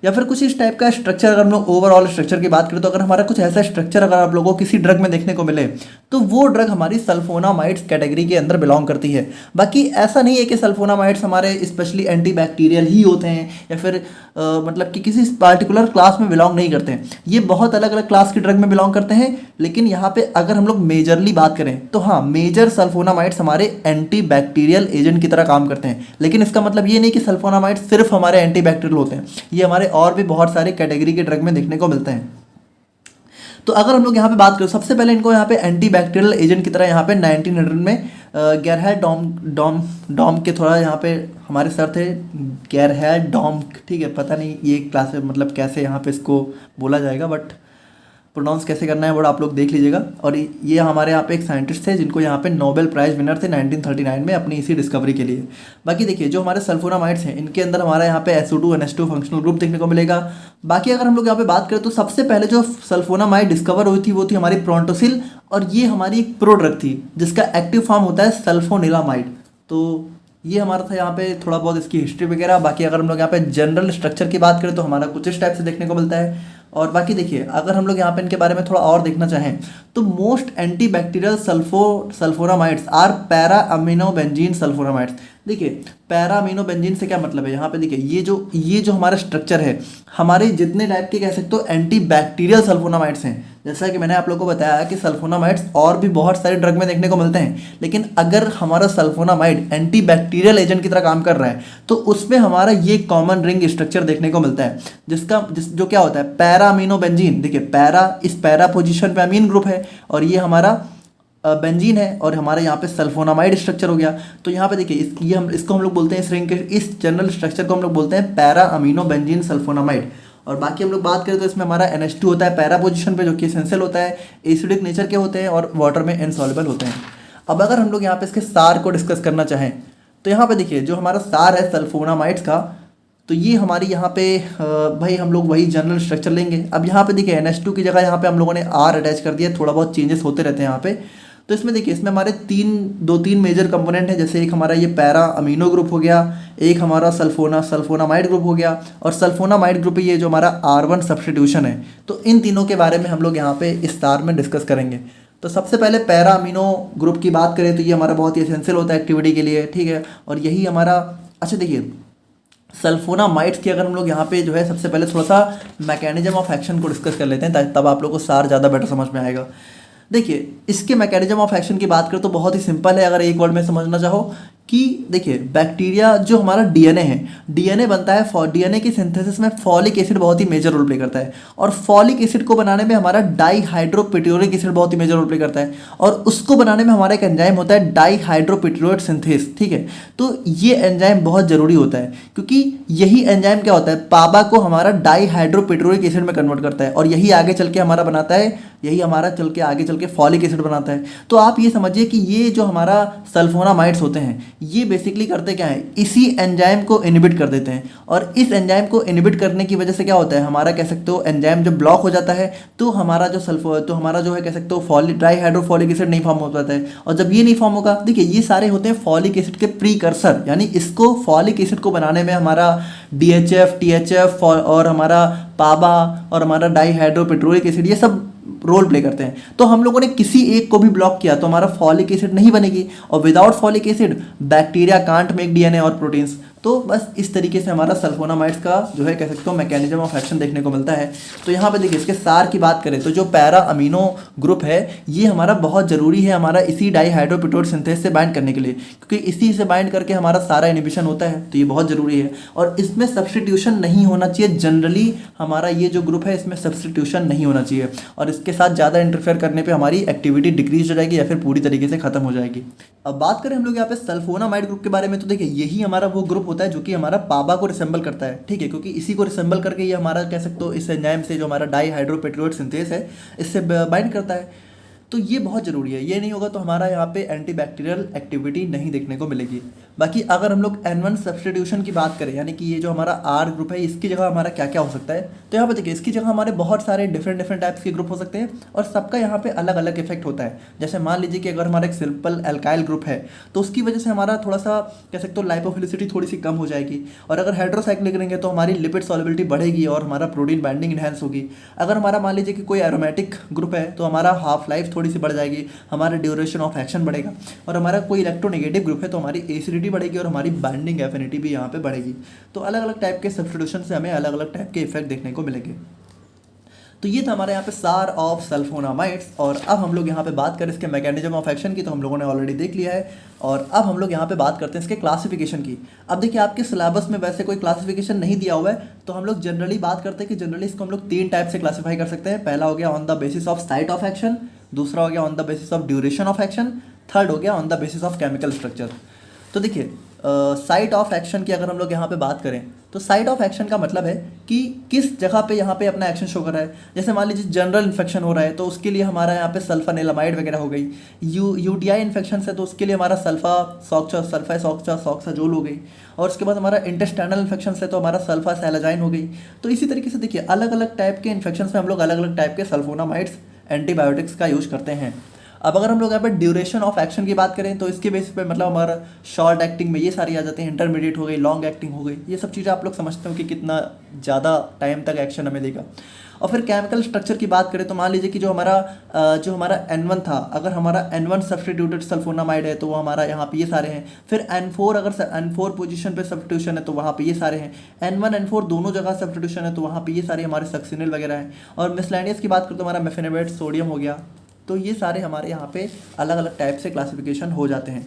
या फिर कुछ इस टाइप का स्ट्रक्चर, अगर हम लोग ओवरऑल स्ट्रक्चर की बात करें तो अगर हमारा कुछ ऐसा स्ट्रक्चर अगर आप लोगों को किसी ड्रग में देखने को मिले तो वो ड्रग हमारी सल्फोनामाइड्स कैटेगरी के अंदर बिलोंग करती है। बाकी ऐसा नहीं है कि सल्फोनामाइड्स हमारे स्पेशली एंटीबैक्टीरियल ही होते हैं, या फिर मतलब कि किसी पार्टिकुलर क्लास में बिलोंग नहीं करते हैं, ये बहुत अलग अलग क्लास की ड्रग में बिलोंग करते हैं। लेकिन यहाँ पे अगर हम लोग मेजरली बात करें तो हाँ, मेजर सल्फोनामाइड्स हमारे एंटीबैक्टीरियल एजेंट की तरह काम करते हैं। लेकिन इसका मतलब ये नहीं कि सल्फोनामाइड्स सिर्फ हमारे एंटीबैक्टीरियल होते हैं, ये हमारे और भी बहुत सारे कैटेगरी के ड्रग में देखने को मिलते हैं। तो अगर हम लोग यहाँ पे बात करें, सबसे पहले इनको यहाँ पे एंटीबैक्टीरियल एजेंट की तरह यहाँ पे 1900 में गेरहार्ड डॉम के थोड़ा यहाँ पे हमारे सर थे, गेरहार्ड डॉम, ठीक है, पता नहीं ये क्लास मतलब कैसे यहाँ पे इसको बोला जाएगा, बट प्रोनाउंस कैसे करना है वो आप लोग देख लीजिएगा। और ये हमारे यहाँ पे एक साइंटिस्ट थे जिनको यहाँ पे नोबेल प्राइज़ विनर थे 1939 में अपनी इसी डिस्कवरी के लिए। बाकी देखिए जो हमारे सल्फोनामाइड्स हैं इनके अंदर हमारा यहाँ पे SO2NH2 फंक्शनल ग्रुप देखने को मिलेगा। बाकी अगर हम लोग यहाँ पे बात करें तो सबसे पहले जो सल्फोनामाइड डिस्कवर हुई थी वो थी हमारी प्रोंटोसिल, और ये हमारी एक प्रो ड्रग थी जिसका एक्टिव फॉर्म होता है सल्फोनिलामाइड। तो ये हमारा था यहाँ पे थोड़ा बहुत इसकी हिस्ट्री वगैरह। बाकी अगर हम लोग यहाँ पे जनरल स्ट्रक्चर की बात करें तो हमारा कुछ इस टाइप से देखने को मिलता है। और बाकी देखिए अगर हम लोग यहाँ पे इनके बारे में थोड़ा और देखना चाहें तो most antibacterial sulphonamides are para amino benzene sulphonamides. देखिए पैरा अमीनो बेंजीन से क्या मतलब है, यहाँ पे देखिए ये जो हमारा स्ट्रक्चर है, हमारे जितने टाइप के कह सकते हो एंटी बैक्टीरियल सल्फोनामाइड्स हैं, जैसा कि मैंने आप लोगों को बताया कि सल्फोनामाइड्स और भी बहुत सारे ड्रग में देखने को मिलते हैं, लेकिन अगर हमारा सल्फोनामाइड एंटी बैक्टीरियल एजेंट की तरह काम कर रहा है तो उसमें हमारा ये कॉमन रिंग स्ट्रक्चर देखने को मिलता है, जो क्या होता है पैरा अमीनो बेंजीन। देखिए पैरा, इस पैरा पोजीशन पे अमीन ग्रुप है और ये हमारा बेंजीन है और हमारे यहाँ पे सल्फोनामाइड स्ट्रक्चर हो गया। तो यहाँ पे देखिए इसको हम लोग बोलते हैं, इस रिंग के इस जनरल स्ट्रक्चर को हम लोग बोलते हैं पैरा अमीनो बेंजीन सल्फोनामाइड। और बाकी हम लोग बात करें तो इसमें हमारा NH2 होता है पैरा पोजीशन पे, जो कि एसेंशियल होता है, एसिडिक नेचर के होते हैं और वाटर में इनसॉल्युबल होते हैं। अब अगर हम लोग यहाँ पे इसके सार को डिस्कस करना चाहें तो यहाँ पे देखिए जो हमारा सार है सल्फोनामाइड्स का, तो ये हमारी यहाँ पे भाई हम लोग वही जनरल स्ट्रक्चर लेंगे। अब यहाँ पे देखिए NH2 की जगह यहाँ पे हम लोगों ने R अटैच कर दिया, थोड़ा बहुत चेंजेस होते रहते हैं यहाँ पे। तो इसमें देखिए इसमें हमारे दो तीन मेजर कंपोनेंट हैं, जैसे एक हमारा ये पैरा अमीनो ग्रुप हो गया, एक हमारा सल्फोनामाइड ग्रुप हो गया, और सल्फोनामाइड ग्रुप ये जो हमारा R1 सब्स्टिट्यूशन है। तो इन तीनों के बारे में हम लोग यहाँ पे इस तार में डिस्कस करेंगे। तो सबसे पहले पैरा अमीनो ग्रुप की बात करें तो ये हमारा बहुत ही एसेंशियल होता है एक्टिविटी के लिए, ठीक है। और यही हमारा, अच्छा देखिए सल्फोनामाइड्स की अगर हम लोग यहाँ पे जो है सबसे पहले थोड़ा सा मैकेनिज्म ऑफ एक्शन को डिस्कस कर लेते हैं, तब आप लोग को सार ज़्यादा बेटर समझ में आएगा। देखिए इसके मैकेनिज्म ऑफ एक्शन की बात करें तो बहुत ही सिंपल है, अगर एक वर्ड में समझना चाहो कि देखिए बैक्टीरिया जो हमारा डीएनए है, डीएनए बनता है, डीएनए की सिंथेसिस में फॉलिक एसिड बहुत ही मेजर रोल प्ले करता है, और फॉलिक एसिड को बनाने में हमारा डाईहाइड्रोपिट्यूरिक एसिड बहुत ही मेजर रोल प्ले करता है, और उसको बनाने में हमारा एक एंजाइम होता है डाईहाइड्रोपिट्यूरेट सिंथेस, ठीक है। तो ये एंजाइम बहुत ज़रूरी होता है क्योंकि यही एंजाइम क्या होता है, पाबा को हमारा डाईहाइड्रोपिट्यूरिक एसिड में कन्वर्ट करता है, और यही आगे चल के हमारा बनाता है, यही हमारा आगे चल के फॉलिक एसिड बनाता है। तो आप ये समझिए कि ये जो हमारा सल्फोनामाइड्स होते हैं ये बेसिकली करते क्या है, इसी एंजाइम को इनहिबिट कर देते हैं, और इस एंजाइम को इनहिबिट करने की वजह से क्या होता है, हमारा कह सकते हो एंजाइम जब ब्लॉक हो जाता है तो हमारा जो है कह सकते हो डाईहाइड्रोफॉलिक एसिड नहीं फॉर्म हो पाता है, और जब ये नहीं फॉर्म होगा, देखिए ये सारे होते हैं फॉलिक एसिड के प्रीकर्सर, यानी इसको फॉलिक एसिड को बनाने में हमारा DHF, THF और हमारा पाबा और हमारा डाईहाइड्रोपिट्यूरिक एसिड ये सब रोल प्ले करते हैं। तो हम लोगों ने किसी एक को भी ब्लॉक किया तो हमारा फॉलिक एसिड नहीं बनेगी, और without folic acid bacteria can't make DNA और प्रोटीन्स। तो बस इस तरीके से हमारा सल्फोनामाइड्स का जो है कह सकते हो मैकेनिज्म ऑफ एक्शन देखने को मिलता है। तो यहाँ पे देखिए इसके सार की बात करें तो जो पैरा अमीनो ग्रुप है ये हमारा बहुत ज़रूरी है हमारा इसी डाईहाइड्रोपिट्यूरेट सिंथेस से बाइंड करने के लिए, क्योंकि इसी से बाइंड करके हमारा सारा इनिबिशन होता है, तो ये बहुत ज़रूरी है। और इसमें सब्स्टिट्यूशन नहीं होना चाहिए, जनरली हमारा ये जो ग्रुप है इसमें सब्स्टिट्यूशन नहीं होना चाहिए, और इसके साथ ज़्यादा इंटरफेयर करने पर हमारी एक्टिविटी डिक्रीज हो जाएगी या फिर पूरी तरीके से खत्म हो जाएगी। अब बात करें हम लोग यहाँ पे सल्फोनामाइड ग्रुप के बारे में, तो देखिए यही हमारा वो ग्रुप होता है जो कि हमारा पाबा को रिसेंबल करता है, ठीक है, क्योंकि इसी को रिसेंबल करके ये हमारा कह सकते हो इस एंजाइम से जो हमारा डाईहाइड्रोपिट्यूरेट सिंथेस है इससे बाइंड करता है। तो ये बहुत ज़रूरी है, ये नहीं होगा तो हमारा यहाँ पे एंटीबैक्टीरियल एक्टिविटी नहीं देखने को मिलेगी। बाकी अगर हम लोग N1 सब्स्टिट्यूशन की बात करें, यानी कि ये जो हमारा R ग्रुप है इसकी जगह हमारा क्या क्या हो सकता है, तो यहाँ पे देखिए इसकी जगह हमारे बहुत सारे डिफरेंट टाइप्स के ग्रुप हो सकते हैं, और सबका यहाँ पे अलग अलग इफेक्ट होता है। जैसे मान लीजिए कि अगर हमारा एक सिंपल एल्काइल ग्रुप है तो उसकी वजह से हमारा थोड़ा सा कह सकते हो लाइपोफिलिसिटी थोड़ी सी कम हो जाएगी, और अगर हाइड्रोसाइक्लिक लेंगे तो हमारी लिपिड सॉल्युबिलिटी बढ़ेगी और हमारा प्रोटीन बाइंडिंग इनहेंस होगी। अगर हमारा मान लीजिए कि कोई एरोमेटिक ग्रुप है तो हमारा हाफ लाइफ थोड़ी सी बढ़ जाएगी, हमारा ड्यूरेशन ऑफ एक्शन बढ़ेगा, और हमारा कोई इलेक्ट्रोनेगेटिव ग्रुप है तो हमारी एसिडिटी बढ़ेगी और हमारी बाइंडिंग एफिनिटी भी यहाँ पे बढ़ेगी। तो अलग अलग टाइप के सब्स्टिट्यूशन से हमें अलग अलग टाइप के इफेक्ट देखने को मिलेंगे। तो ये था हमारे यहाँ पे सार ऑफ सल्फोनामाइड्स, और अब हम लोग यहाँ पे बात करें इसके मैकेनिज्म ऑफ एक्शन की, तो हम लोगों ने ऑलरेडी देख लिया है, और अब हम लोग यहाँ पे बात करते हैं इसके क्लासिफिकेशन की। अब देखिए आपके सिलेबस में वैसे कोई क्लासिफिकेशन नहीं दिया हुआ है, तो हम लोग जनरली बात करते हैं कि जनरली इसको हम लोग 3 टाइप से क्लासीफाई कर सकते हैं। पहला हो गया on the basis of site of action, दूसरा हो गया on the basis of duration of action, third हो गया on the basis of chemical structure. तो देखिए साइट ऑफ एक्शन की अगर हम लोग यहाँ पे बात करें तो साइट ऑफ एक्शन का मतलब है कि किस जगह पे यहाँ पे अपना एक्शन शो कर रहा है। जैसे मान लीजिए जनरल इन्फेक्शन हो रहा है तो उसके लिए हमारा यहाँ पे सल्फानिलमाइड वगैरह हो गई, यूटीआई इन्फेक्शन से तो उसके लिए हमारा सल्फाजोल हो गई, और उसके बाद हमारा इंटेस्टाइनल इन्फेक्शन से तो हमारा सल्फासैलाजाइन हो गई। तो इसी तरीके से देखिए अलग अलग टाइप के इन्फेक्शन में हम लोग अलग अलग टाइप के सल्फोनामाइड्स एंटीबायोटिक्स का यूज करते हैं। अब अगर हम लोग यहाँ पे ड्यूरेशन ऑफ एक्शन की बात करें तो इसके बेसिस पे मतलब हमारा शॉर्ट एक्टिंग में ये सारी आ जाते हैं, इंटरमीडिएट हो गई, लॉन्ग एक्टिंग हो गई, ये सब चीज़ें आप लोग समझते हो कि कितना ज़्यादा टाइम तक एक्शन हमें देगा। और फिर केमिकल स्ट्रक्चर की बात करें तो मान लीजिए कि जो हमारा N1 था, अगर हमारा N1 सब्स्टिट्यूटेड सल्फोनामाइड है तो वो हमारा यहाँ पे ये सारे हैं। फिर N4 अगर N4 पोजीशन पे सब्स्टिट्यूशन है तो वहाँ पे ये सारे हैं। N1 N4 दोनों जगह सब्स्टिट्यूशन है तो वहाँ पे ये सारे हमारे सक्सिनिल वगैरह हैं। और मिसलेनियस की बात करें तो हमारा मेफेनेवेट सोडियम हो गया। तो ये सारे हमारे यहाँ पे अलग अलग टाइप से क्लासिफिकेशन हो जाते हैं।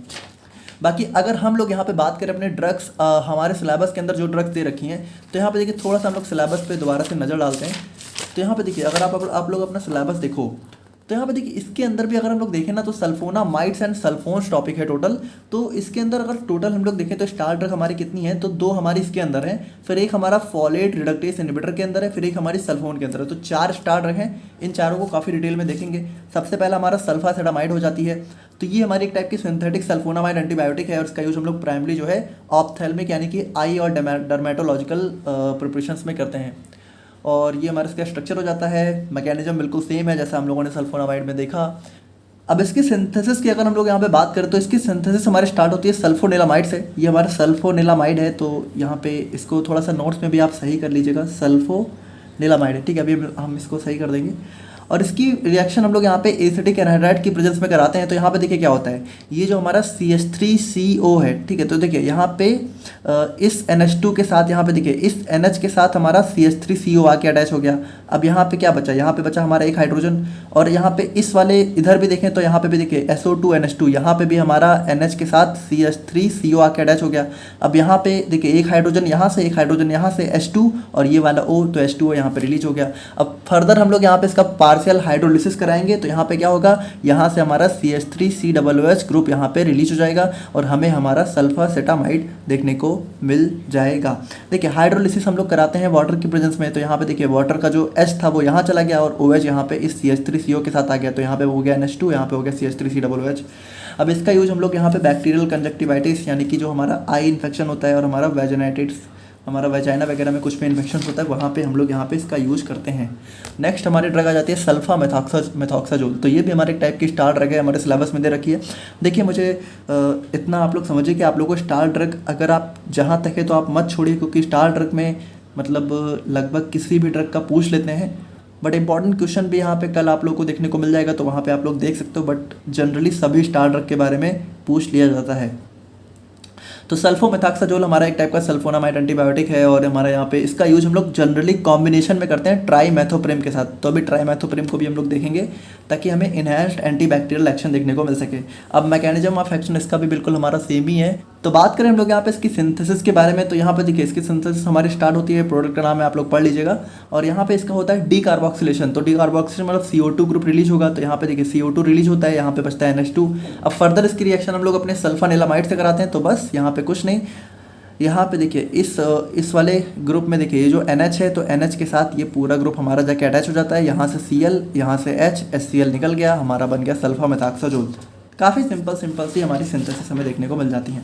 बाकी अगर हम लोग यहाँ पे बात करें अपने ड्रग्स, हमारे सिलेबस के अंदर जो ड्रग्स दे रखी हैं, तो यहाँ पे देखिए थोड़ा सा हम लोग सिलेबस पे दोबारा से नज़र डालते हैं। तो यहाँ पे देखिए अगर आप लोग अपना सिलेबस देखो तो यहाँ पे देखिए इसके अंदर भी अगर हम लोग देखें ना तो सल्फोनामाइड्स एंड सल्फोन्स टॉपिक है टोटल। तो इसके अंदर अगर टोटल हम लोग देखें तो स्टार ड्रग हमारी कितनी है, तो 2 हमारी इसके अंदर है, फिर एक हमारा फॉलेट रिडक्टेस इनहिबिटर के अंदर है, फिर एक हमारी सल्फोन के अंदर है। तो 4 स्टार ड्रग हैं। इन चारों को काफ़ी डिटेल में देखेंगे। सबसे पहला हमारा सल्फासेटामाइड हो जाती है। तो ये हमारी एक टाइप की सिंथेटिक सल्फोनामाइड एंटीबायोटिक है और इसका यूज हम लोग प्राइमरी जो है ऑप्थेल्मिक यानी कि आई और डर्मेटोलॉजिकल प्रिपरेशंस में करते हैं। और ये हमारा इसका स्ट्रक्चर हो जाता है। मैकेनिज्म बिल्कुल सेम है जैसा हम लोगों ने सल्फोनामाइड में देखा। अब इसकी सिंथेसिस की अगर हम लोग यहाँ पे बात करें तो इसकी सिंथेसिस हमारी स्टार्ट होती है सल्फोनिलामाइड से। ये हमारा सल्फोनिलामाइड है, तो यहाँ पे इसको थोड़ा सा नोट्स में भी आप सही कर लीजिएगा, सल्फोनिलामाइड है, ठीक है। अभी हम इसको सही कर देंगे। और इसकी रिएक्शन हम लोग यहाँ पे एसिटिक एनहाइड्राइड की प्रेजेंस में कराते हैं। तो यहाँ पे देखिए क्या होता है, ये जो हमारा CH3CO है, ठीक है। तो देखिए यहाँ पे इस NH2 के साथ, यहाँ पे देखिए इस NH के साथ हमारा CH3CO आके अटैच हो गया। अब यहाँ पे क्या बचा, यहाँ पे बचा हमारा एक हाइड्रोजन। और यहाँ पे इस वाले इधर भी देखें तो यहाँ पे भी देखिए SO2NH2, यहाँ पे भी हमारा NH के साथ CH3CO आके अटैच हो गया। अब यहाँ पे देखिए एक हाइड्रोजन यहाँ से, एक हाइड्रोजन यहाँ से, H2 और ये वाला O, तो H2O यहाँ पे रिलीज हो गया। अब फर्दर हम लोग यहाँ पे इसका पार्शियल हाइड्रोलिसिस कराएंगे तो यहाँ पे क्या होगा, यहाँ से हमारा CH3COOH ग्रुप यहाँ पे रिलीज हो जाएगा और हमें हमारा सल्फासेटामाइड देखने को मिल जाएगा। देखिए हाइड्रोलिसिस हम लोग कराते हैं वाटर की प्रेजेंस में। तो यहाँ पे देखिए वाटर का जो H था वो यहाँ चला गया और OH यहाँ पे इस CH3CO के साथ आ गया। तो यहाँ पे हो गया NH2, यहाँ पे हो गया CH3COOH। अब इसका यूज हम लोग यहाँ पे बैक्टीरियल कंजक्टिवाइटिस यानी कि जो हमारा आई इन्फेक्शन होता है और हमारा वेजिनाइटिस, हमारा वेजाइना वगैरह में कुछ भी इन्फेक्शन होता है वहाँ पे हम लोग यहाँ पे इसका यूज करते हैं। नेक्स्ट हमारी ड्रग आ जाती है सल्फा मेथॉक्साजोल। तो ये भी हमारे एक टाइप की स्टार ड्रग है, हमारे सिलेबस में दे रखी है। देखिए मुझे इतना आप लोग समझिए कि आप लोगों को स्टार ड्रग अगर आप जहाँ तक है तो आप मत छोड़िए, क्योंकि स्टार ड्रग में मतलब लगभग किसी भी ड्रग का पूछ लेते हैं। बट इंपॉर्टेंट क्वेश्चन भी यहाँ पे कल आप लोग को देखने को मिल जाएगा, तो वहाँ पे आप लोग देख सकते हो। बट जनरली सभी स्टार ड्रग के बारे में पूछ लिया जाता है। तो सल्फोमेथाक्साजोल हमारा एक टाइप का सल्फोनामाइड एंटीबायोटिक है और हमारे यहाँ पे इसका यूज हम लोग जनरली कॉम्बिनेशन में करते हैं ट्राईमेथोप्रेम के साथ। तो अभी ट्राईमेथोप्रेम को भी हम लोग देखेंगे ताकि हमें इनहेंस्ड एंटीबैक्टीरियल एक्शन देखने को मिल सके। अब मैकेनिज्म ऑफ एक्शन इसका भी बिल्कुल हमारा सेम ही है। तो बात करें हम लोग यहाँ पे इसकी सिंथेसिस के बारे में, तो यहाँ पे देखिए इसकी सिंथेसिस हमारी स्टार्ट होती है, प्रोडक्ट का नाम है, आप लोग पढ़ लीजिएगा। और यहाँ पे इसका होता है डीकार्बोक्सिलेशन। तो डीकार्बोक्सिलेशन मतलब CO2 ग्रुप रिलीज होगा। तो यहाँ पे देखिए CO2 रिलीज होता है, यहाँ पे बचता है NH2। अब फर्दर इसकी रिएक्शन हम लोग अपने सल्फानिलामाइड से कराते हैं। तो बस यहाँ पे कुछ नहीं, यहाँ पे देखिए इस वाले ग्रुप में देखिए ये जो NH है, तो NH के साथ ये पूरा ग्रुप हमारा जाके अटैच हो जाता है। यहाँ से Cl, यहाँ से H, HCl निकल गया, हमारा बन गया सल्फामेथाक्साजोल। काफ़ी सिंपल सी हमारी सिंथेसिस हमें देखने को मिल जाती है।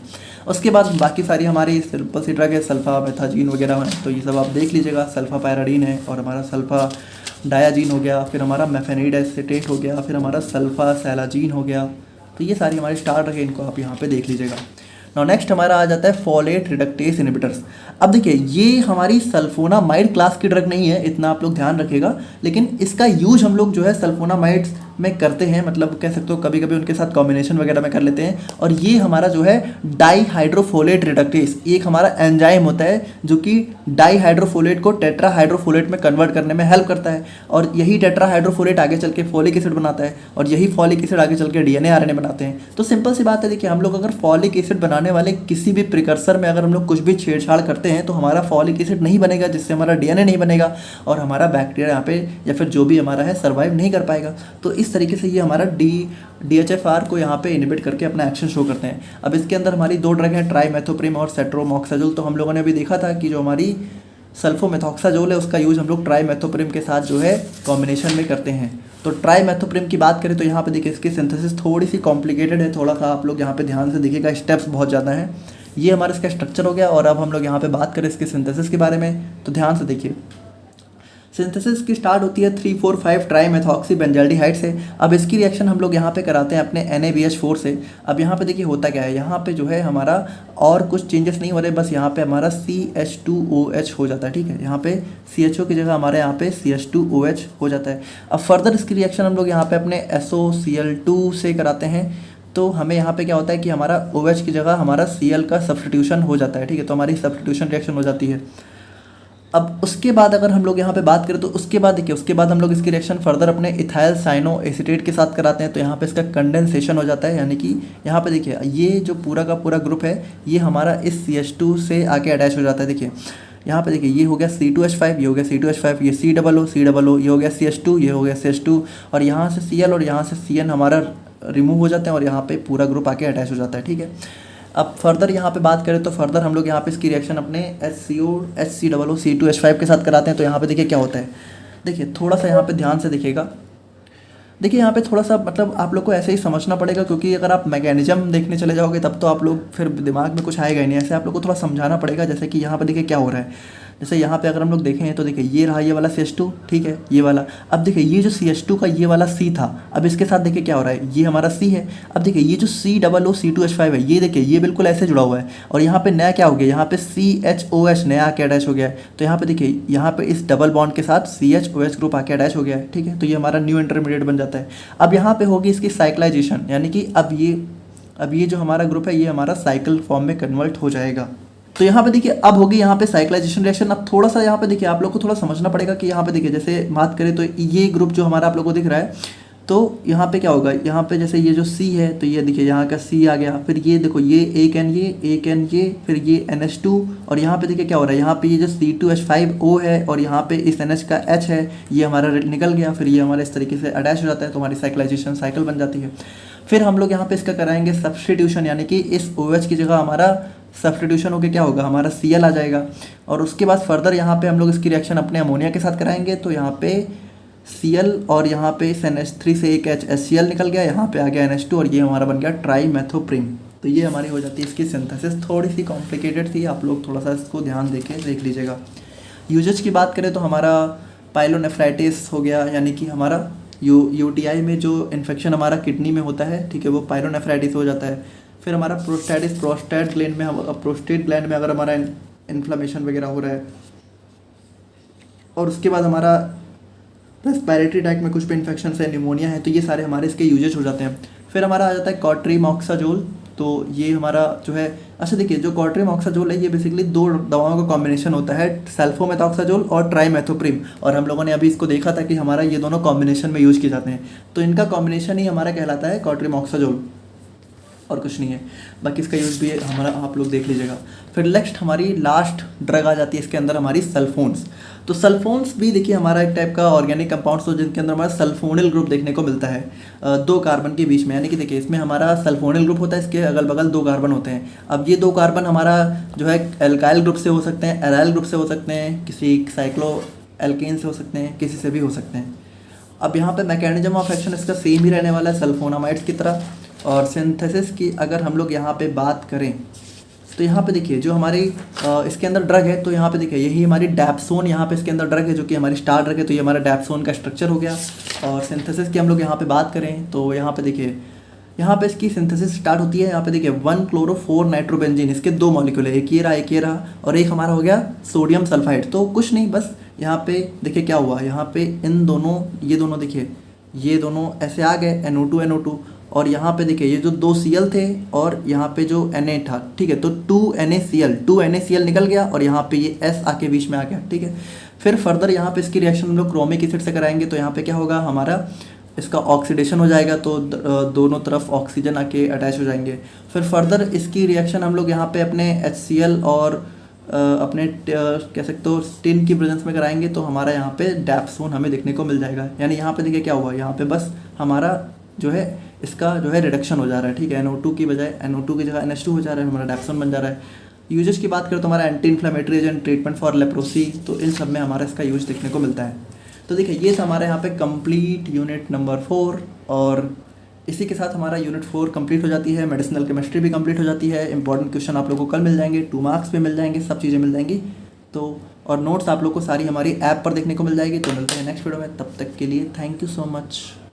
उसके बाद बाकी सारी हमारी सिंपल सी ड्रग है, सल्फा मेथाजीन वगैरह है, तो ये सब आप देख लीजिएगा। सल्फा पैराडीन है और हमारा सल्फा डायाजीन हो गया, फिर हमारा मेफेनाइड एसीटेट हो गया, फिर हमारा सल्फा सैलाजीन हो गया। तो ये सारी हमारी स्टार ड्रग है, इनको आप यहाँ पे देख लीजिएगा। नाउ नेक्स्ट हमारा आ जाता है फॉलेट रिडक्टेस इनहिबिटर्स। अब देखिए ये हमारी सल्फोनामाइड क्लास की ड्रग नहीं है, इतना आप लोग ध्यान रखिएगा। लेकिन इसका यूज हम लोग जो है सल्फोनामाइड्स में करते हैं, मतलब कह सकते हो कभी कभी उनके साथ कॉम्बिनेशन वगैरह में कर लेते हैं। और ये हमारा जो है डाईहाइड्रोफोलेट रिडक्टेस, एक हमारा एंजाइम होता है जो कि डाईहाइड्रोफोलेट को टेट्राहाइड्रोफोलेट में कन्वर्ट करने में हेल्प करता है। और यही टेट्राहाइड्रोफोलेट आगे चल के फॉलिक एसिड बनाता है और यही फॉलिक एसिड आगे चल के DNA RNA बनाते हैं। तो सिंपल सी बात है, देखिए हम लोग अगर फॉलिक एसिड बनाने वाले किसी भी प्रिकर्सर में अगर हम लोग कुछ भी छेड़छाड़ करते हैं तो हमारा फॉलिक एसिड नहीं बनेगा, जिससे हमारा DNA नहीं बनेगा और हमारा बैक्टीरिया यहाँ पे या फिर जो भी हमारा है सर्वाइव नहीं कर पाएगा। तो इस तरीके से ये हमारा DHFR को यहाँ पे इनहिबिट करके अपना एक्शन शो करते हैं। अब इसके अंदर हमारी 2 ड्रग हैं, ट्राईमेथोप्रेम और सेट्रोमोक्साजोल। तो हम लोगों ने अभी देखा था कि जो हमारी सल्फोमेथॉक्साजोल है उसका यूज हम लोग ट्राईमेथोप्रेम के साथ जो है कॉम्बिनेशन में करते हैं। तो ट्राईमेथोप्रेम की बात करें तो यहाँ पे देखिए इसकी सिंथेसिस थोड़ी सी कॉम्प्लिकेटेड है, थोड़ा सा आप लोग यहाँ पे ध्यान से देखिएगा, स्टेप्स बहुत ज़्यादा हैं। ये हमारा इसका स्ट्रक्चर हो गया। और अब हम लोग यहाँ पे बात करें इसके सिंथेसिस के बारे में, तो ध्यान से देखिए। सिंथेसिस की स्टार्ट होती है 3,4,5 ट्राई मेथॉक्सी बेंजाल्डिहाइड से। अब इसकी रिएक्शन हम लोग यहाँ पे कराते हैं अपने NaBH4 से। अब यहाँ पे देखिए होता क्या है, यहाँ पे जो है हमारा और कुछ चेंजेस नहीं हो रहे, बस यहाँ पे हमारा CH2OH हो जाता है। ठीक है, यहाँ पे CHO की जगह हमारे यहाँ पे CH2OH हो जाता है। अब फर्दर इसकी रिएक्शन हम लोग यहाँ पे अपने SOCl2 से कराते हैं। तो हमें यहाँ पे क्या होता है कि हमारा OH की जगह हमारा Cl का सब्स्टिट्यूशन हो जाता है। ठीक है, तो हमारी सब्स्टिट्यूशन रिएक्शन हो जाती है। अब उसके बाद अगर हम लोग यहाँ पे बात करें तो उसके बाद देखिए, उसके बाद हम लोग इसकी रिएक्शन फर्दर अपने इथाइल साइनो एसीटेट के साथ कराते हैं। तो यहाँ पे इसका कंडेंसेशन हो जाता है, यानी कि यहाँ पे देखिए ये जो पूरा का पूरा ग्रुप है ये हमारा इस CH2 से आके अटैच हो जाता है। देखिए यहाँ पे देखिए ये हो गया C2H5, ये हो गया C2H5, ये COO, ये हो गया CH2, ये हो गया CH2, और यहाँ से Cl और यहाँ से Cn हमारा रिमूव हो जाते हैं और यहाँ पे पूरा ग्रुप आके अटैच हो जाता है। ठीक है, अब फर्दर यहाँ पे बात करें तो फर्दर हम लोग यहाँ पे इसकी रिएक्शन अपने HCOO C2H5 के साथ कराते हैं। तो यहाँ पे देखिए क्या होता है, देखिए थोड़ा सा यहाँ पे ध्यान से देखिएगा। देखिए यहाँ पे थोड़ा सा मतलब आप लोग को ऐसे ही समझना पड़ेगा, क्योंकि अगर आप मैकेनिज्म देखने चले जाओगे तब तो आप लोग फिर दिमाग में कुछ आएगा ही नहीं। ऐसे आप लोग को थोड़ा समझाना पड़ेगा। जैसे कि यहाँ पे देखिए क्या हो रहा है, जैसे यहाँ पे अगर हम लोग देखें तो देखिए ये रहा ये वाला CH2, ठीक है, ये वाला। अब देखिए ये जो CH2 का ये वाला C था, अब इसके साथ देखिए क्या हो रहा है, ये हमारा C है। अब देखिए ये जो COO C2H5 है, ये देखिए ये बिल्कुल ऐसे जुड़ा हुआ है, और यहाँ पे नया क्या हो गया, यहाँ पे CHOH नया आके अटैच हो गया है। तो यहाँ पे देखिए यहाँ पे इस डबल बॉन्ड के साथ CHOH ग्रुप आके अटैच हो गया है। ठीक है, तो ये हमारा न्यू इंटरमीडिएट बन जाता है। अब यहाँ पे होगी इसकी साइक्लाइजेशन, यानी कि अब ये जो हमारा ग्रुप है ये हमारा साइकिल फॉर्म में कन्वर्ट हो जाएगा। तो यहाँ पे देखिए अब होगी यहाँ पे साइक्लाइजेशन रिएक्शन। अब थोड़ा सा यहाँ पे देखिए आप लोग को थोड़ा समझना पड़ेगा कि यहाँ पे देखिए जैसे बात करें तो ये ग्रुप जो हमारा आप लोग को दिख रहा है, तो यहाँ पे क्या होगा, यहाँ पे जैसे ये जो C है तो ये देखिए यहाँ का C आ गया, फिर ये देखो ये एक N ये फिर ये NH2, और यहाँ पे देखिए क्या हो रहा है, यहाँ पे ये जो C2H5O है और यहाँ पे इस NH का H है ये हमारा निकल गया, फिर ये हमारा इस तरीके से अटैच हो जाता है, तो हमारी साइक्लाइजेशन साइकिल बन जाती है। फिर हम लोग यहाँ पे इसका कराएंगे सब्स्टिट्यूशन, यानी कि इस OH की जगह हमारा सब्स्टिट्यूशन होकर क्या होगा, हमारा Cl आ जाएगा। और उसके बाद फर्दर यहाँ पे हम लोग इसकी रिएक्शन अपने अमोनिया के साथ कराएंगे। तो यहाँ पे Cl और यहाँ पे इस NH3 से एक HCl निकल गया, यहाँ पे आ गया NH2 और ये हमारा बन गया ट्राईमेथोप्रीम। तो ये हमारी हो जाती है इसकी सिंथेसिस। थोड़ी सी कॉम्प्लिकेटेड थी, आप लोग थोड़ा सा इसको ध्यान देख लीजिएगा। यूजेज की बात करें तो हमारा पाइलोनेफ्राइटिस हो गया, यानी कि हमारा UTI में जो इन्फेक्शन हमारा किडनी में होता है, ठीक है, वो पाइलोनेफ्राइटिस हो जाता है। फिर हमारा प्रोस्टेट ग्लैंड में अगर हमारा इन्फ्लेमेशन वगैरह हो रहा है, और उसके बाद हमारा रेस्पिरेटरी ट्रैक्ट में कुछ भी इन्फेक्शन है, निमोनिया है, तो ये सारे हमारे इसके यूजेज हो जाते हैं। फिर हमारा आ जाता है कॉट्रीमॉक्साजोल। तो ये हमारा जो है, अच्छा देखिए जो कॉट्रीमॉक्साजोल है ये बेसिकली दो दवाओं का कॉम्बिनेशन होता है, सल्फोमेथॉक्साजोल और ट्राईमेथोप्रीम। और हम लोगों ने अभी इसको देखा था कि हमारा ये दोनों कॉम्बिनेशन में यूज़ किए जाते हैं, तो इनका कॉम्बिनेशन ही हमारा कहलाता है कॉट्रीमॉक्साजोल, और कुछ नहीं है। बाकी इसका यूज़ भी हमारा आप लोग देख लीजिएगा। फिर नेक्स्ट हमारी लास्ट ड्रग आ जाती है इसके अंदर, हमारी सल्फोन्स। तो सल्फोन्स भी देखिए हमारा एक टाइप का ऑर्गेनिक कंपाउंड्स हो जिनके अंदर हमारा सल्फोनिल ग्रुप देखने को मिलता है 2 कार्बन के बीच में, यानी कि देखिए इसमें हमारा सल्फोनिल ग्रुप होता है, इसके अगल बगल 2 कार्बन होते हैं। अब ये 2 कार्बन हमारा जो है एल्काइल ग्रुप से हो सकते हैं, एराइल ग्रुप से हो सकते हैं, किसी साइक्लो एल्केन से हो सकते हैं, किसी से भी हो सकते हैं। अब यहाँ पे मैकेनिज्म ऑफ एक्शन इसका सेम ही रहने वाला है सल्फोनामाइड्स की तरह। और सिंथेसिस की अगर हम लोग यहाँ पे बात करें तो यहाँ पे देखिए जो हमारी इसके अंदर ड्रग है, तो यहाँ पे देखिए यही हमारी डैप्सोन यहाँ पे इसके अंदर ड्रग है जो कि हमारी स्टार ड्रग है, तो ये हमारा डैप्सोन का स्ट्रक्चर हो गया। और सिंथेसिस की हम लोग यहाँ पे बात करें तो यहाँ पे देखिए यहाँ पे इसकी सिंथेसिस स्टार्ट होती है। यहाँ पे देखिए 1-chloro-4 नाइट्रोबेंजीन, इसके 2 मॉलिक्यूल है, एक ये रहा और एक हमारा हो गया सोडियम सल्फाइड। तो कुछ नहीं, बस यहाँ पे देखिए क्या हुआ, यहाँ पे इन दोनों ये दोनों देखिए ये दोनों ऐसे आ गए NO2 और यहाँ पे देखिए ये जो 2 Cl थे और यहाँ पे जो Na था, ठीक है, तो 2 NaCl निकल गया और यहाँ पे ये S आके बीच में आ गया, ठीक है। फिर फर्दर यहाँ पे इसकी रिएक्शन हम लोग क्रोमिक एसिड से कराएंगे, तो यहाँ पे क्या होगा, हमारा इसका ऑक्सीडेशन हो जाएगा, तो दोनों तरफ ऑक्सीजन आके अटैच हो जाएंगे। फिर फर्दर इसकी रिएक्शन हम लोग यहाँ पे अपने HCl और अपने कह सकते हो टिन की प्रेजेंस में कराएंगे, तो हमारा यहाँ पे डैप्सोन हमें देखने को मिल जाएगा। यानी यहाँ पे देखिए क्या हुआ, यहाँ पे बस हमारा जो है इसका जो है रिडक्शन हो जा रहा है, ठीक है, NO2 की बजाय NO2 की जगह NH2 हो जा रहा है, हमारा डैप्सोन बन जा रहा है। यूजेस की बात करें तो हमारा anti inflammatory agent, treatment for leprosy, तो इन सब में हमारा इसका यूज देखने को मिलता है। तो देखिए ये था हमारे यहाँ पे कंप्लीट यूनिट नंबर 4, और इसी के साथ हमारा यूनिट 4 कंप्लीट हो जाती है। मेडिसिनल केमिस्ट्री भी कंप्लीट हो जाती है। इंपॉर्टेंट क्वेश्चन आप लोगों को कल मिल जाएंगे, 2 मार्क्स पे मिल जाएंगे, सब चीज़ें मिल जाएंगी। तो और नोट्स आप लोग को सारी हमारी ऐप पर देखने को मिल जाएगी। तो मिलते हैं नेक्स्ट वीडियो में, तब तक के लिए थैंक यू सो मच।